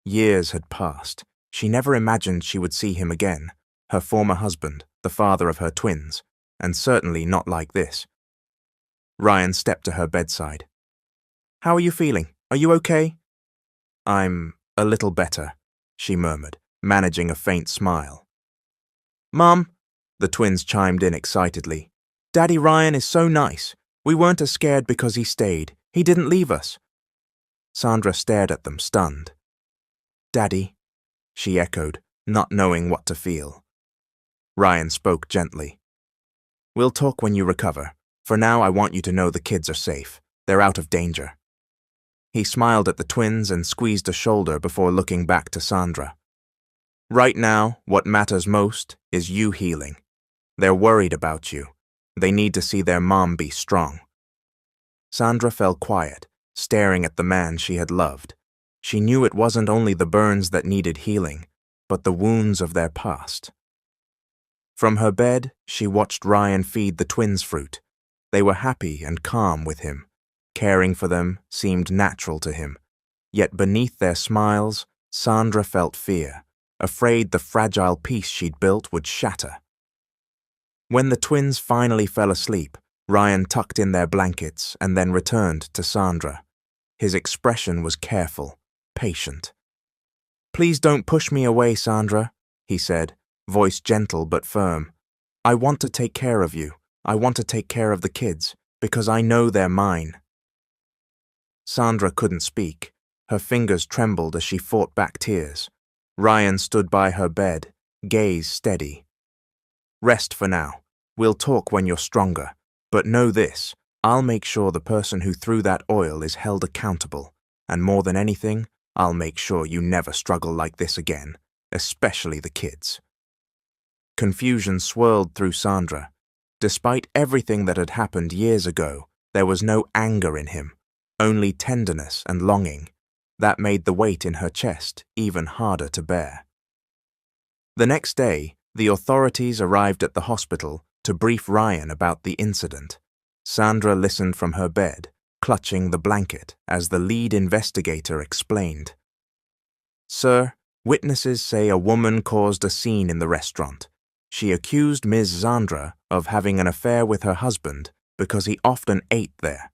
Speaker 2: Years had passed. She never imagined she would see him again, her former husband, the father of her twins, and certainly not like this. Ryan stepped to her bedside. How are you feeling? Are you okay? I'm a little better, she murmured, managing a faint smile. Mom, the twins chimed in excitedly. Daddy Ryan is so nice. We weren't as scared because he stayed. He didn't leave us. Sandra stared at them, stunned. Daddy, she echoed, not knowing what to feel. Ryan spoke gently. We'll talk when you recover. For now, I want you to know the kids are safe. They're out of danger. He smiled at the twins and squeezed a shoulder before looking back to Sandra. Right now, what matters most is you healing. They're worried about you. They need to see their mom be strong. Sandra fell quiet, staring at the man she had loved. She knew it wasn't only the burns that needed healing, but the wounds of their past. From her bed, she watched Ryan feed the twins fruit. They were happy and calm with him. Caring for them seemed natural to him. Yet beneath their smiles, Sandra felt fear, afraid the fragile peace she'd built would shatter. When the twins finally fell asleep, Ryan tucked in their blankets and then returned to Sandra. His expression was careful, patient. "Please don't push me away, Sandra," he said, voice gentle but firm. "I want to take care of you. I want to take care of the kids, because I know they're mine." Sandra couldn't speak. Her fingers trembled as she fought back tears. Ryan stood by her bed, gaze steady. "Rest for now. We'll talk when you're stronger. But know this, I'll make sure the person who threw that oil is held accountable. And more than anything, I'll make sure you never struggle like this again, especially the kids." Confusion swirled through Sandra. Despite everything that had happened years ago, there was no anger in him, only tenderness and longing. That made the weight in her chest even harder to bear. The next day, the authorities arrived at the hospital to brief Ryan about the incident. Sandra listened from her bed, clutching the blanket as the lead investigator explained. "Sir, witnesses say a woman caused a scene in the restaurant. She accused Ms. Sandra of having an affair with her husband because he often ate there.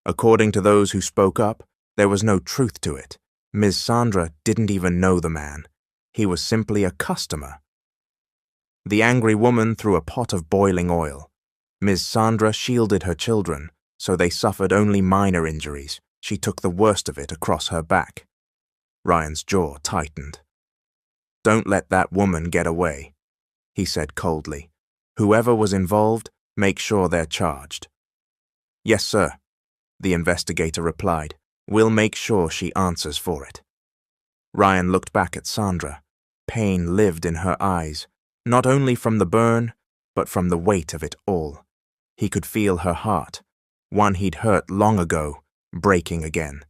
Speaker 2: According to those who spoke up, there was no truth to it. Ms. Sandra didn't even know the man. He was simply a customer." The angry woman threw a pot of boiling oil. Ms. Sandra shielded her children, so they suffered only minor injuries. She took the worst of it across her back. Ryan's jaw tightened. "Don't let that woman get away," he said coldly. "Whoever was involved, make sure they're charged." "Yes, sir," the investigator replied. "We'll make sure she answers for it." Ryan looked back at Sandra. Pain lived in her eyes, not only from the burn, but from the weight of it all. He could feel her heart, one he'd hurt long ago, breaking again.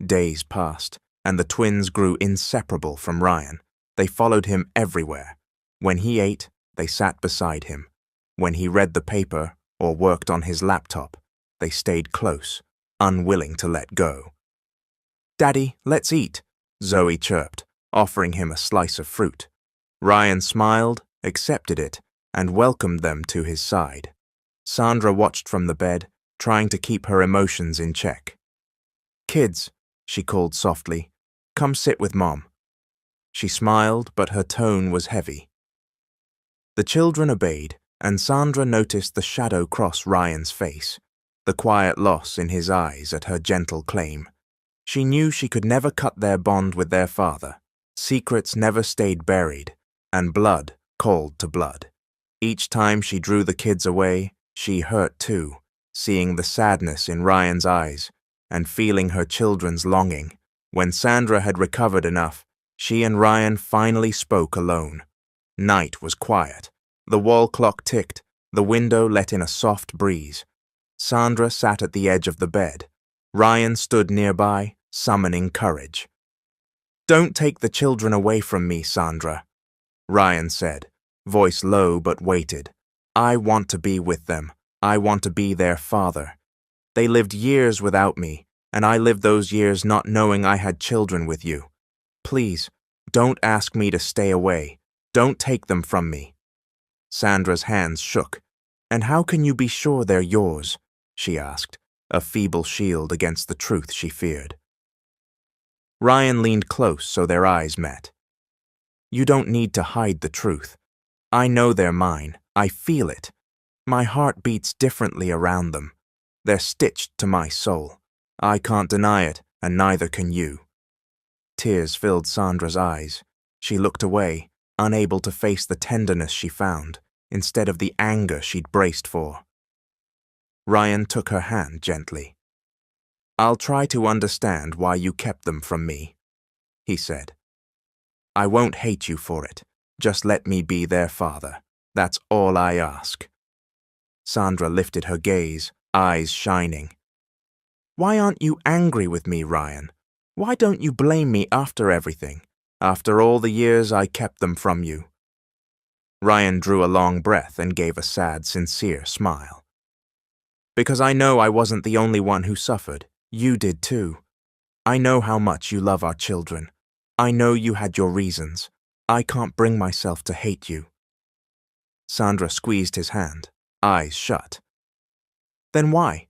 Speaker 2: Days passed, and the twins grew inseparable from Ryan. They followed him everywhere. When he ate, they sat beside him. When he read the paper or worked on his laptop, they stayed close, unwilling to let go. "Daddy, let's eat," Zoe chirped, offering him a slice of fruit. Ryan smiled, accepted it, and welcomed them to his side. Sandra watched from the bed, trying to keep her emotions in check. "Kids," she called softly, "come sit with Mom." She smiled, but her tone was heavy. The children obeyed, and Sandra noticed the shadow cross Ryan's face, the quiet loss in his eyes at her gentle claim. She knew she could never cut their bond with their father. Secrets never stayed buried, and blood called to blood. Each time she drew the kids away, she hurt too, seeing the sadness in Ryan's eyes and feeling her children's longing. When Sandra had recovered enough, she and Ryan finally spoke alone. Night was quiet. The wall clock ticked, the window let in a soft breeze. Sandra sat at the edge of the bed. Ryan stood nearby, summoning courage. "Don't take the children away from me, Sandra," Ryan said, voice low but weighted. "I want to be with them. I want to be their father. They lived years without me, and I lived those years not knowing I had children with you. Please, don't ask me to stay away. Don't take them from me." Sandra's hands shook. "And how can you be sure they're yours?" she asked, a feeble shield against the truth she feared. Ryan leaned close so their eyes met. "You don't need to hide the truth. I know they're mine. I feel it. My heart beats differently around them. They're stitched to my soul. I can't deny it, and neither can you." Tears filled Sandra's eyes. She looked away, unable to face the tenderness she found, instead of the anger she'd braced for. Ryan took her hand gently. "I'll try to understand why you kept them from me," he said. "I won't hate you for it. Just let me be their father. That's all I ask." Sandra lifted her gaze, eyes shining. "Why aren't you angry with me, Ryan? Why don't you blame me after everything? After all the years I kept them from you?" Ryan drew a long breath and gave a sad, sincere smile. "Because I know I wasn't the only one who suffered. You did too. I know how much you love our children. I know you had your reasons. I can't bring myself to hate you." Sandra squeezed his hand, eyes shut. "Then why?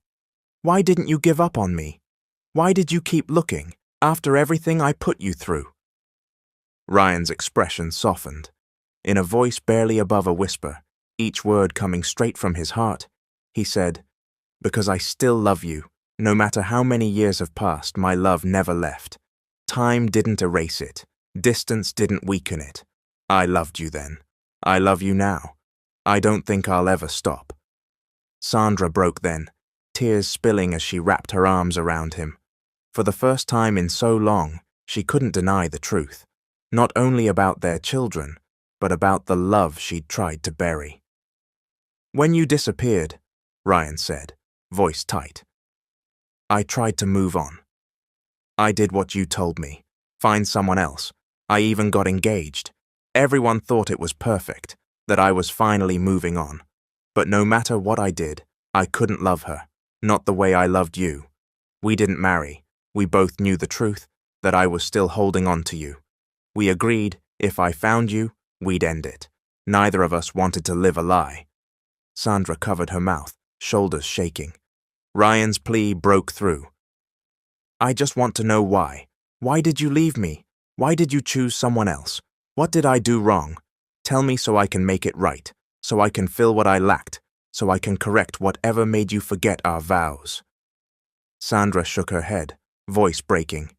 Speaker 2: Why didn't you give up on me? Why did you keep looking, after everything I put you through?" Ryan's expression softened. In a voice barely above a whisper, each word coming straight from his heart, he said, "Because I still love you. No matter how many years have passed, my love never left. Time didn't erase it. Distance didn't weaken it. I loved you then. I love you now. I don't think I'll ever stop." Sandra broke then, tears spilling as she wrapped her arms around him. For the first time in so long, she couldn't deny the truth, not only about their children, but about the love she'd tried to bury. "When you disappeared," Ryan said, voice tight, "I tried to move on. I did what you told me, find someone else. I even got engaged. Everyone thought it was perfect, that I was finally moving on. But no matter what I did, I couldn't love her, not the way I loved you. We didn't marry. We both knew the truth, that I was still holding on to you. We agreed, if I found you, we'd end it. Neither of us wanted to live a lie." Sandra covered her mouth, shoulders shaking. Ryan's plea broke through. "I just want to know why. Why did you leave me? Why did you choose someone else? What did I do wrong? Tell me so I can make it right, so I can fill what I lacked, so I can correct whatever made you forget our vows." Sandra shook her head, voice breaking.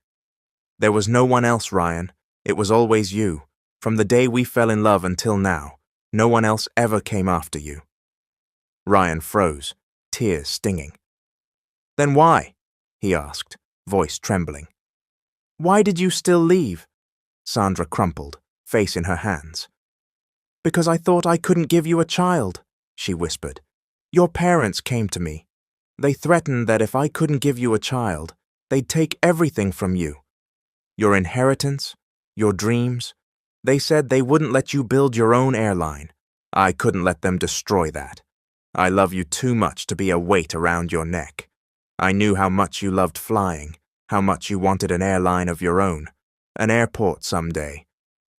Speaker 2: "There was no one else, Ryan. It was always you. From the day we fell in love until now, no one else ever came after you." Ryan froze, tears stinging. "Then why?" he asked, voice trembling. "Why did you still leave?" Sandra crumpled, face in her hands. "Because I thought I couldn't give you a child," she whispered. "Your parents came to me. They threatened that if I couldn't give you a child, they'd take everything from you. Your inheritance, your dreams. They said they wouldn't let you build your own airline. I couldn't let them destroy that. I love you too much to be a weight around your neck. I knew how much you loved flying, how much you wanted an airline of your own, an airport someday.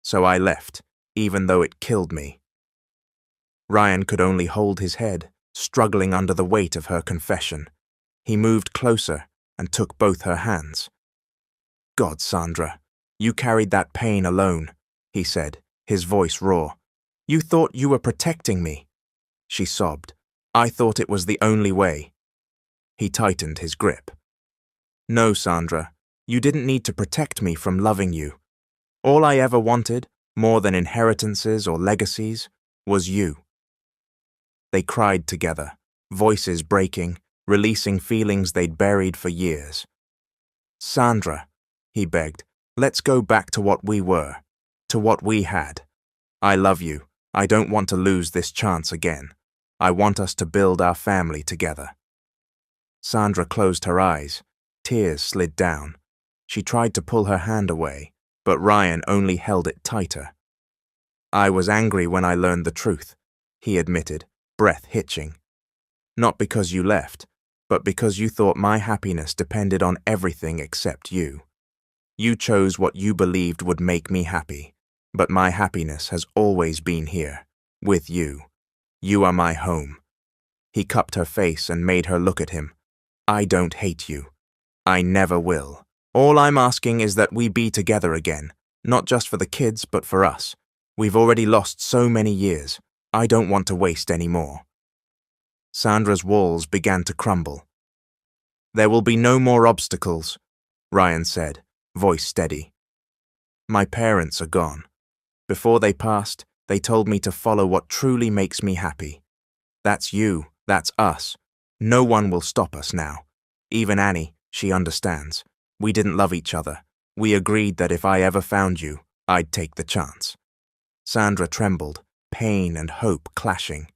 Speaker 2: So I left, even though it killed me." Ryan could only hold his head, struggling under the weight of her confession. He moved closer and took both her hands. "God, Sandra, you carried that pain alone," he said, his voice raw. "You thought you were protecting me." She sobbed. "I thought it was the only way." He tightened his grip. "No, Sandra, you didn't need to protect me from loving you. All I ever wanted, more than inheritances or legacies, was you." They cried together, voices breaking, releasing feelings they'd buried for years. "Sandra," he begged, "let's go back to what we were, to what we had. I love you. I don't want to lose this chance again. I want us to build our family together." Sandra closed her eyes. Tears slid down. She tried to pull her hand away, but Ryan only held it tighter. "I was angry when I learned the truth," he admitted, breath hitching. "Not because you left, but because you thought my happiness depended on everything except you. You chose what you believed would make me happy, but my happiness has always been here, with you. You are my home." He cupped her face and made her look at him. "I don't hate you. I never will. All I'm asking is that we be together again, not just for the kids, but for us. We've already lost so many years. I don't want to waste any more." Sandra's walls began to crumble. "There will be no more obstacles," Ryan said, voice steady. "My parents are gone. Before they passed, they told me to follow what truly makes me happy. That's you, that's us. No one will stop us now. Even Annie, she understands. We didn't love each other. We agreed that if I ever found you, I'd take the chance." Sandra trembled, pain and hope clashing.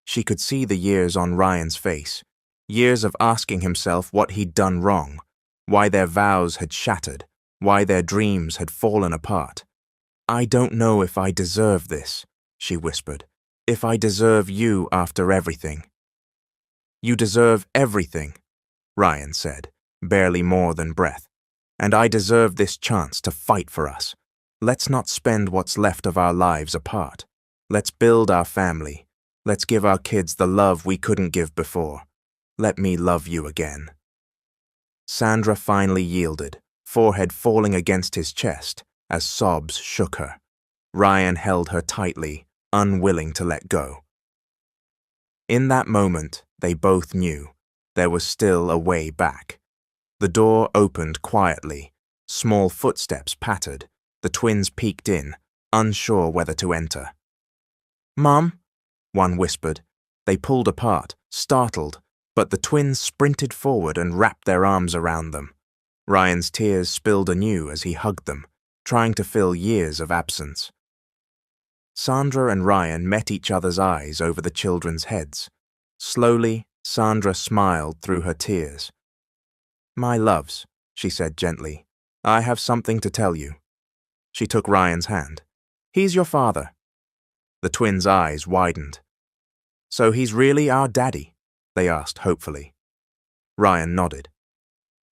Speaker 2: She could see the years on Ryan's face, years of asking himself what he'd done wrong, why their vows had shattered, why their dreams had fallen apart. "I don't know if I deserve this," she whispered, "if I deserve you after everything." "You deserve everything," Ryan said, barely more than breath. "And I deserve this chance to fight for us. Let's not spend what's left of our lives apart. Let's build our family. Let's give our kids the love we couldn't give before. Let me love you again." Sandra finally yielded, forehead falling against his chest as sobs shook her. Ryan held her tightly, unwilling to let go. In that moment, they both knew there was still a way back. The door opened quietly. Small footsteps pattered. The twins peeked in, unsure whether to enter. "Mom," one whispered. They pulled apart, startled, but the twins sprinted forward and wrapped their arms around them. Ryan's tears spilled anew as he hugged them, trying to fill years of absence. Sandra and Ryan met each other's eyes over the children's heads. Slowly, Sandra smiled through her tears. "My loves," she said gently, "I have something to tell you." She took Ryan's hand. "He's your father." The twins' eyes widened. "So he's really our daddy?" they asked hopefully. Ryan nodded.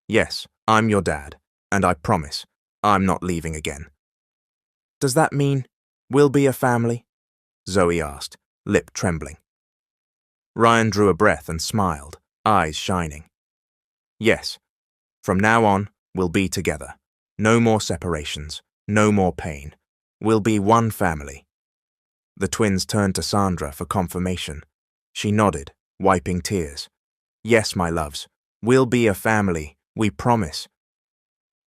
Speaker 2: "Yes, I'm your dad, and I promise I'm not leaving again." "Does that mean we'll be a family?" Zoe asked, lip trembling. Ryan drew a breath and smiled, eyes shining. "Yes, from now on, we'll be together. No more separations, no more pain. We'll be one family." The twins turned to Sandra for confirmation. She nodded, wiping tears. "Yes, my loves, we'll be a family, we promise."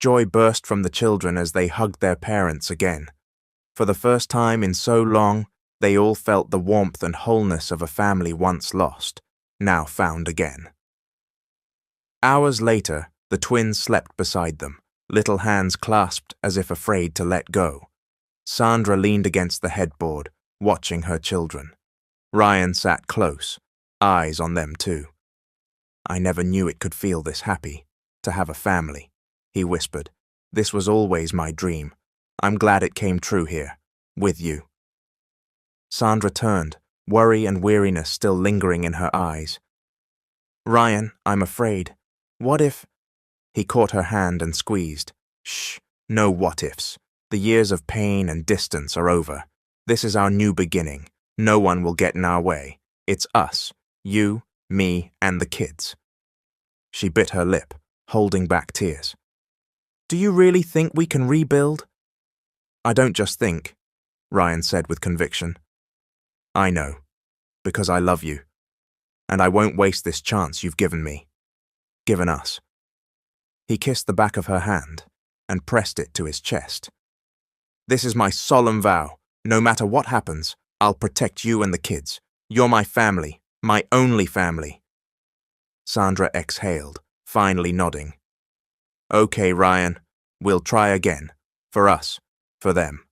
Speaker 2: Joy burst from the children as they hugged their parents again. For the first time in so long, they all felt the warmth and wholeness of a family once lost, now found again. Hours later, the twins slept beside them, little hands clasped as if afraid to let go. Sandra leaned against the headboard, watching her children. Ryan sat close, eyes on them too. "I never knew it could feel this happy, to have a family," he whispered. "This was always my dream. I'm glad it came true here, with you." Sandra turned, worry and weariness still lingering in her eyes. "Ryan, I'm afraid. What if—" He caught her hand and squeezed. "Shh, no what-ifs. The years of pain and distance are over. This is our new beginning. No one will get in our way. It's us, you, me, and the kids." She bit her lip, holding back tears. "Do you really think we can rebuild?" "I don't just think," Ryan said with conviction. "I know, because I love you, and I won't waste this chance you've given me, given us." He kissed the back of her hand and pressed it to his chest. "This is my solemn vow. No matter what happens, I'll protect you and the kids. You're my family, my only family." Sandra exhaled, finally nodding. "Okay, Ryan, we'll try again. For us, for them."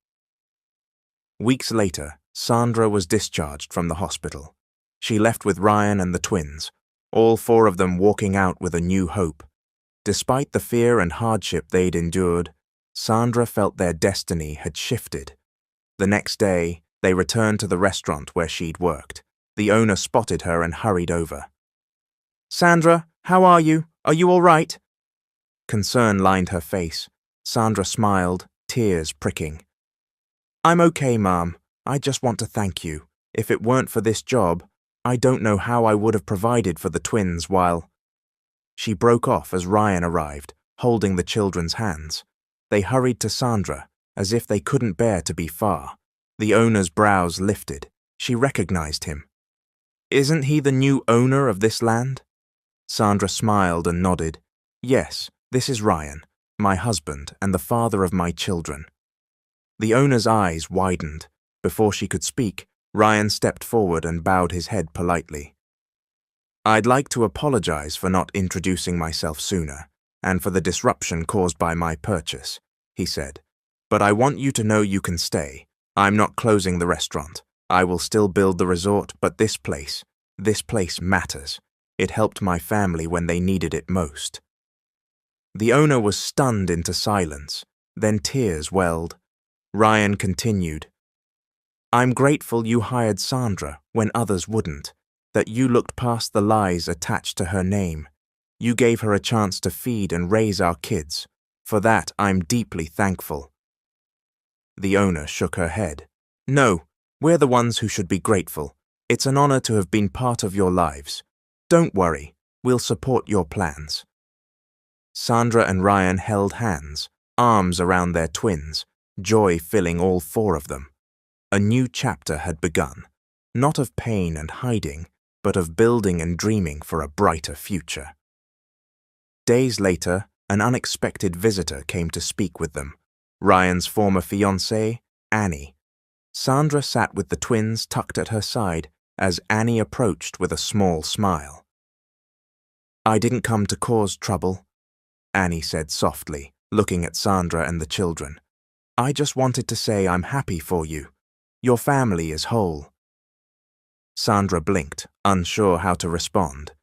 Speaker 2: Weeks later, Sandra was discharged from the hospital. She left with Ryan and the twins, all four of them walking out with a new hope. Despite the fear and hardship they'd endured, Sandra felt their destiny had shifted. The next day, they returned to the restaurant where she'd worked. The owner spotted her and hurried over. "Sandra, how are you? Are you all right?" Concern lined her face. Sandra smiled, tears pricking. "I'm okay, Mom. I just want to thank you. If it weren't for this job, I don't know how I would have provided for the twins while—" She broke off as Ryan arrived, holding the children's hands. They hurried to Sandra, as if they couldn't bear to be far. The owner's brows lifted. She recognized him. "Isn't he the new owner of this land?" Sandra smiled and nodded. "Yes, this is Ryan, my husband and the father of my children." The owner's eyes widened. Before she could speak, Ryan stepped forward and bowed his head politely. "I'd like to apologize for not introducing myself sooner, and for the disruption caused by my purchase," he said. "But I want you to know you can stay. I'm not closing the restaurant. I will still build the resort, but this place matters. It helped my family when they needed it most." The owner was stunned into silence, then tears welled. Ryan continued, "I'm grateful you hired Sandra when others wouldn't, that you looked past the lies attached to her name. You gave her a chance to feed and raise our kids. For that, I'm deeply thankful." The owner shook her head. No, we're the ones who should be grateful. It's an honor to have been part of your lives. Don't worry, we'll support your plans. Sandra and Ryan held hands, arms around their twins, joy filling all four of them. A new chapter had begun, not of pain and hiding, but of building and dreaming for a brighter future. Days later, an unexpected visitor came to speak with them. Ryan's former fiancée, Annie. Sandra sat with the twins tucked at her side as Annie approached with a small smile. "I didn't come to cause trouble," Annie said softly, looking at Sandra and the children. "I just wanted to say I'm happy for you. Your family is whole." Sandra blinked, unsure how to respond.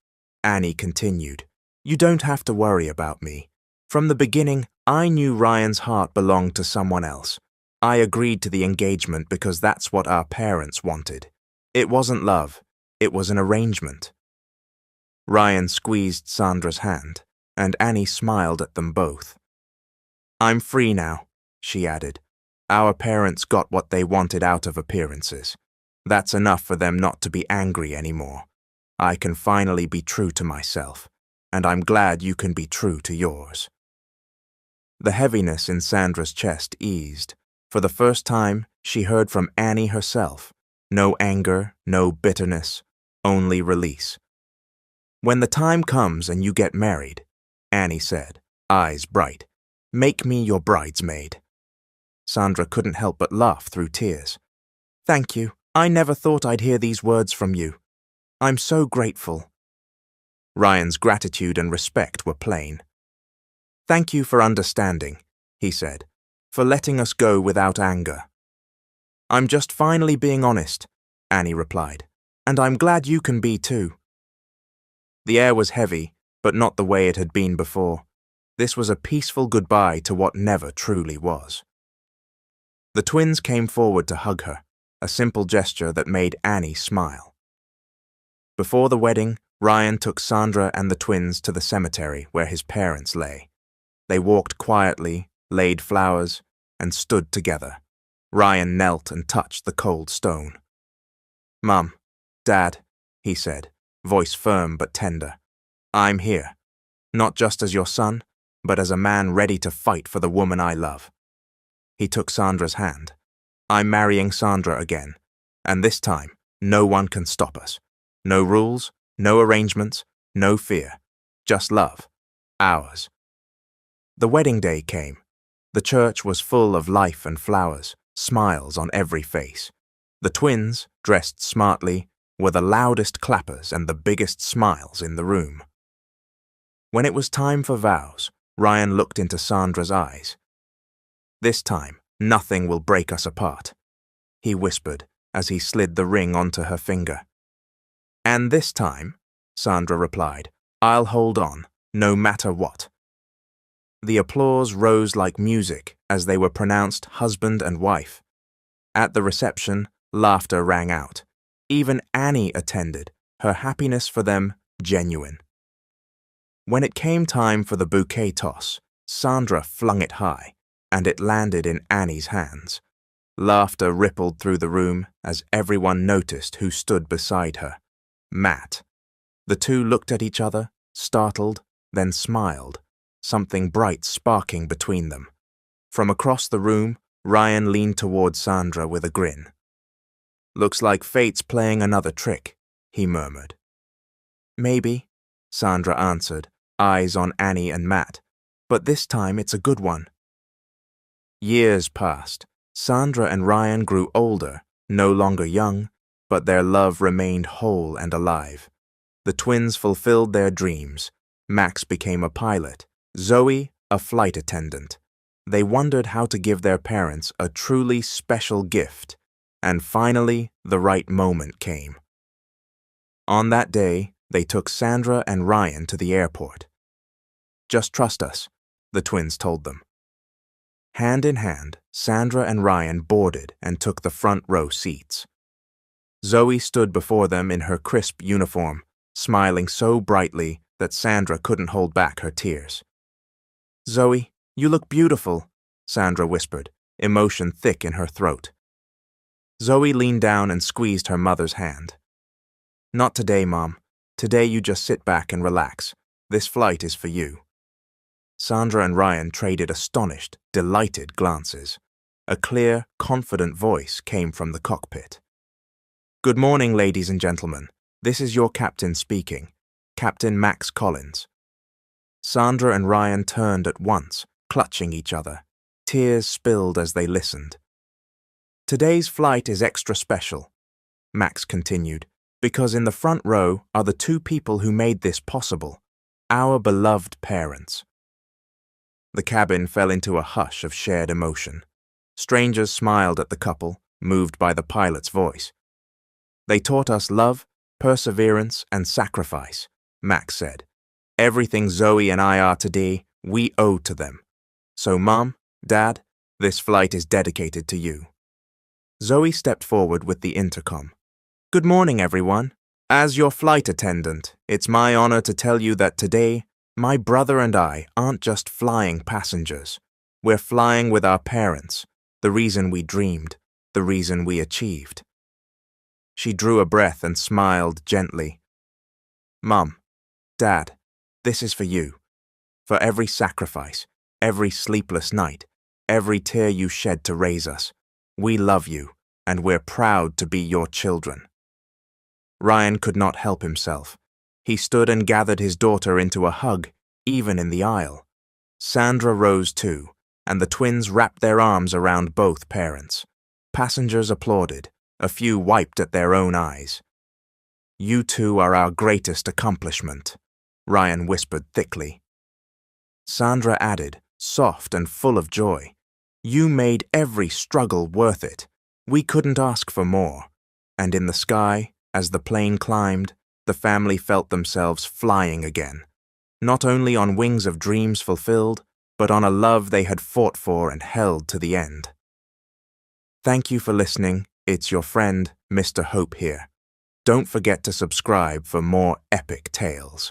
Speaker 2: Annie continued, "You don't have to worry about me. From the beginning, I knew Ryan's heart belonged to someone else. I agreed to the engagement because that's what our parents wanted. It wasn't love, it was an arrangement." Ryan squeezed Sandra's hand, and Annie smiled at them both. "I'm free now," she added. "Our parents got what they wanted out of appearances. That's enough for them not to be angry anymore. I can finally be true to myself, and I'm glad you can be true to yours." The heaviness in Sandra's chest eased. For the first time, she heard from Annie herself. No anger, no bitterness, only release. "When the time comes and you get married," Annie said, eyes bright, "make me your bridesmaid." Sandra couldn't help but laugh through tears. "Thank you. I never thought I'd hear these words from you. I'm so grateful." Ryan's gratitude and respect were plain. "Thank you for understanding," he said, "for letting us go without anger." "I'm just finally being honest," Annie replied, "and I'm glad you can be too." The air was heavy, but not the way it had been before. This was a peaceful goodbye to what never truly was. The twins came forward to hug her, a simple gesture that made Annie smile. Before the wedding, Ryan took Sandra and the twins to the cemetery where his parents lay. They walked quietly, laid flowers, and stood together. Ryan knelt and touched the cold stone. "Mum, Dad," he said, voice firm but tender, "I'm here, not just as your son, but as a man ready to fight for the woman I love." He took Sandra's hand. "I'm marrying Sandra again, and this time, no one can stop us. No rules, no arrangements, no fear. Just love. Ours." The wedding day came. The church was full of life and flowers, smiles on every face. The twins, dressed smartly, were the loudest clappers and the biggest smiles in the room. When it was time for vows, Ryan looked into Sandra's eyes. "This time, nothing will break us apart," he whispered as he slid the ring onto her finger. "And this time," Sandra replied, "I'll hold on, no matter what." The applause rose like music as they were pronounced husband and wife. At the reception, laughter rang out. Even Annie attended, her happiness for them genuine. When it came time for the bouquet toss, Sandra flung it high, and it landed in Annie's hands. Laughter rippled through the room as everyone noticed who stood beside her. Matt. The two looked at each other, startled, then smiled, something bright sparking between them. From across the room, Ryan leaned toward Sandra with a grin. "Looks like fate's playing another trick," he murmured. "Maybe," Sandra answered, eyes on Annie and Matt, "but this time it's a good one." Years passed. Sandra and Ryan grew older, no longer young, but their love remained whole and alive. The twins fulfilled their dreams. Max became a pilot, Zoe a flight attendant. They wondered how to give their parents a truly special gift, and finally the right moment came. On that day, they took Sandra and Ryan to the airport. "Just trust us," the twins told them. Hand in hand, Sandra and Ryan boarded and took the front row seats. Zoe stood before them in her crisp uniform, smiling so brightly that Sandra couldn't hold back her tears. "Zoe, you look beautiful," Sandra whispered, emotion thick in her throat. Zoe leaned down and squeezed her mother's hand. "Not today, Mom. Today you just sit back and relax. This flight is for you." Sandra and Ryan traded astonished, delighted glances. A clear, confident voice came from the cockpit. "Good morning, ladies and gentlemen. This is your captain speaking, Captain Max Collins." Sandra and Ryan turned at once, clutching each other. Tears spilled as they listened. "Today's flight is extra special," Max continued, "because in the front row are the two people who made this possible, our beloved parents." The cabin fell into a hush of shared emotion. Strangers smiled at the couple, moved by the pilot's voice. "They taught us love, perseverance, and sacrifice," Max said. "Everything Zoe and I are today, we owe to them. So, Mom, Dad, this flight is dedicated to you." Zoe stepped forward with the intercom. "Good morning, everyone. As your flight attendant, it's my honor to tell you that today, my brother and I aren't just flying passengers. We're flying with our parents, the reason we dreamed, the reason we achieved." She drew a breath and smiled gently. "Mom, Dad, this is for you. For every sacrifice, every sleepless night, every tear you shed to raise us. We love you, and we're proud to be your children." Ryan could not help himself. He stood and gathered his daughter into a hug, even in the aisle. Sandra rose too, and the twins wrapped their arms around both parents. Passengers applauded. A few wiped at their own eyes. "You two are our greatest accomplishment," Ryan whispered thickly. Sandra added, soft and full of joy, "You made every struggle worth it. We couldn't ask for more." And in the sky, as the plane climbed, the family felt themselves flying again, not only on wings of dreams fulfilled, but on a love they had fought for and held to the end. Thank you for listening. It's your friend, Mr. Hope here. Don't forget to subscribe for more epic tales.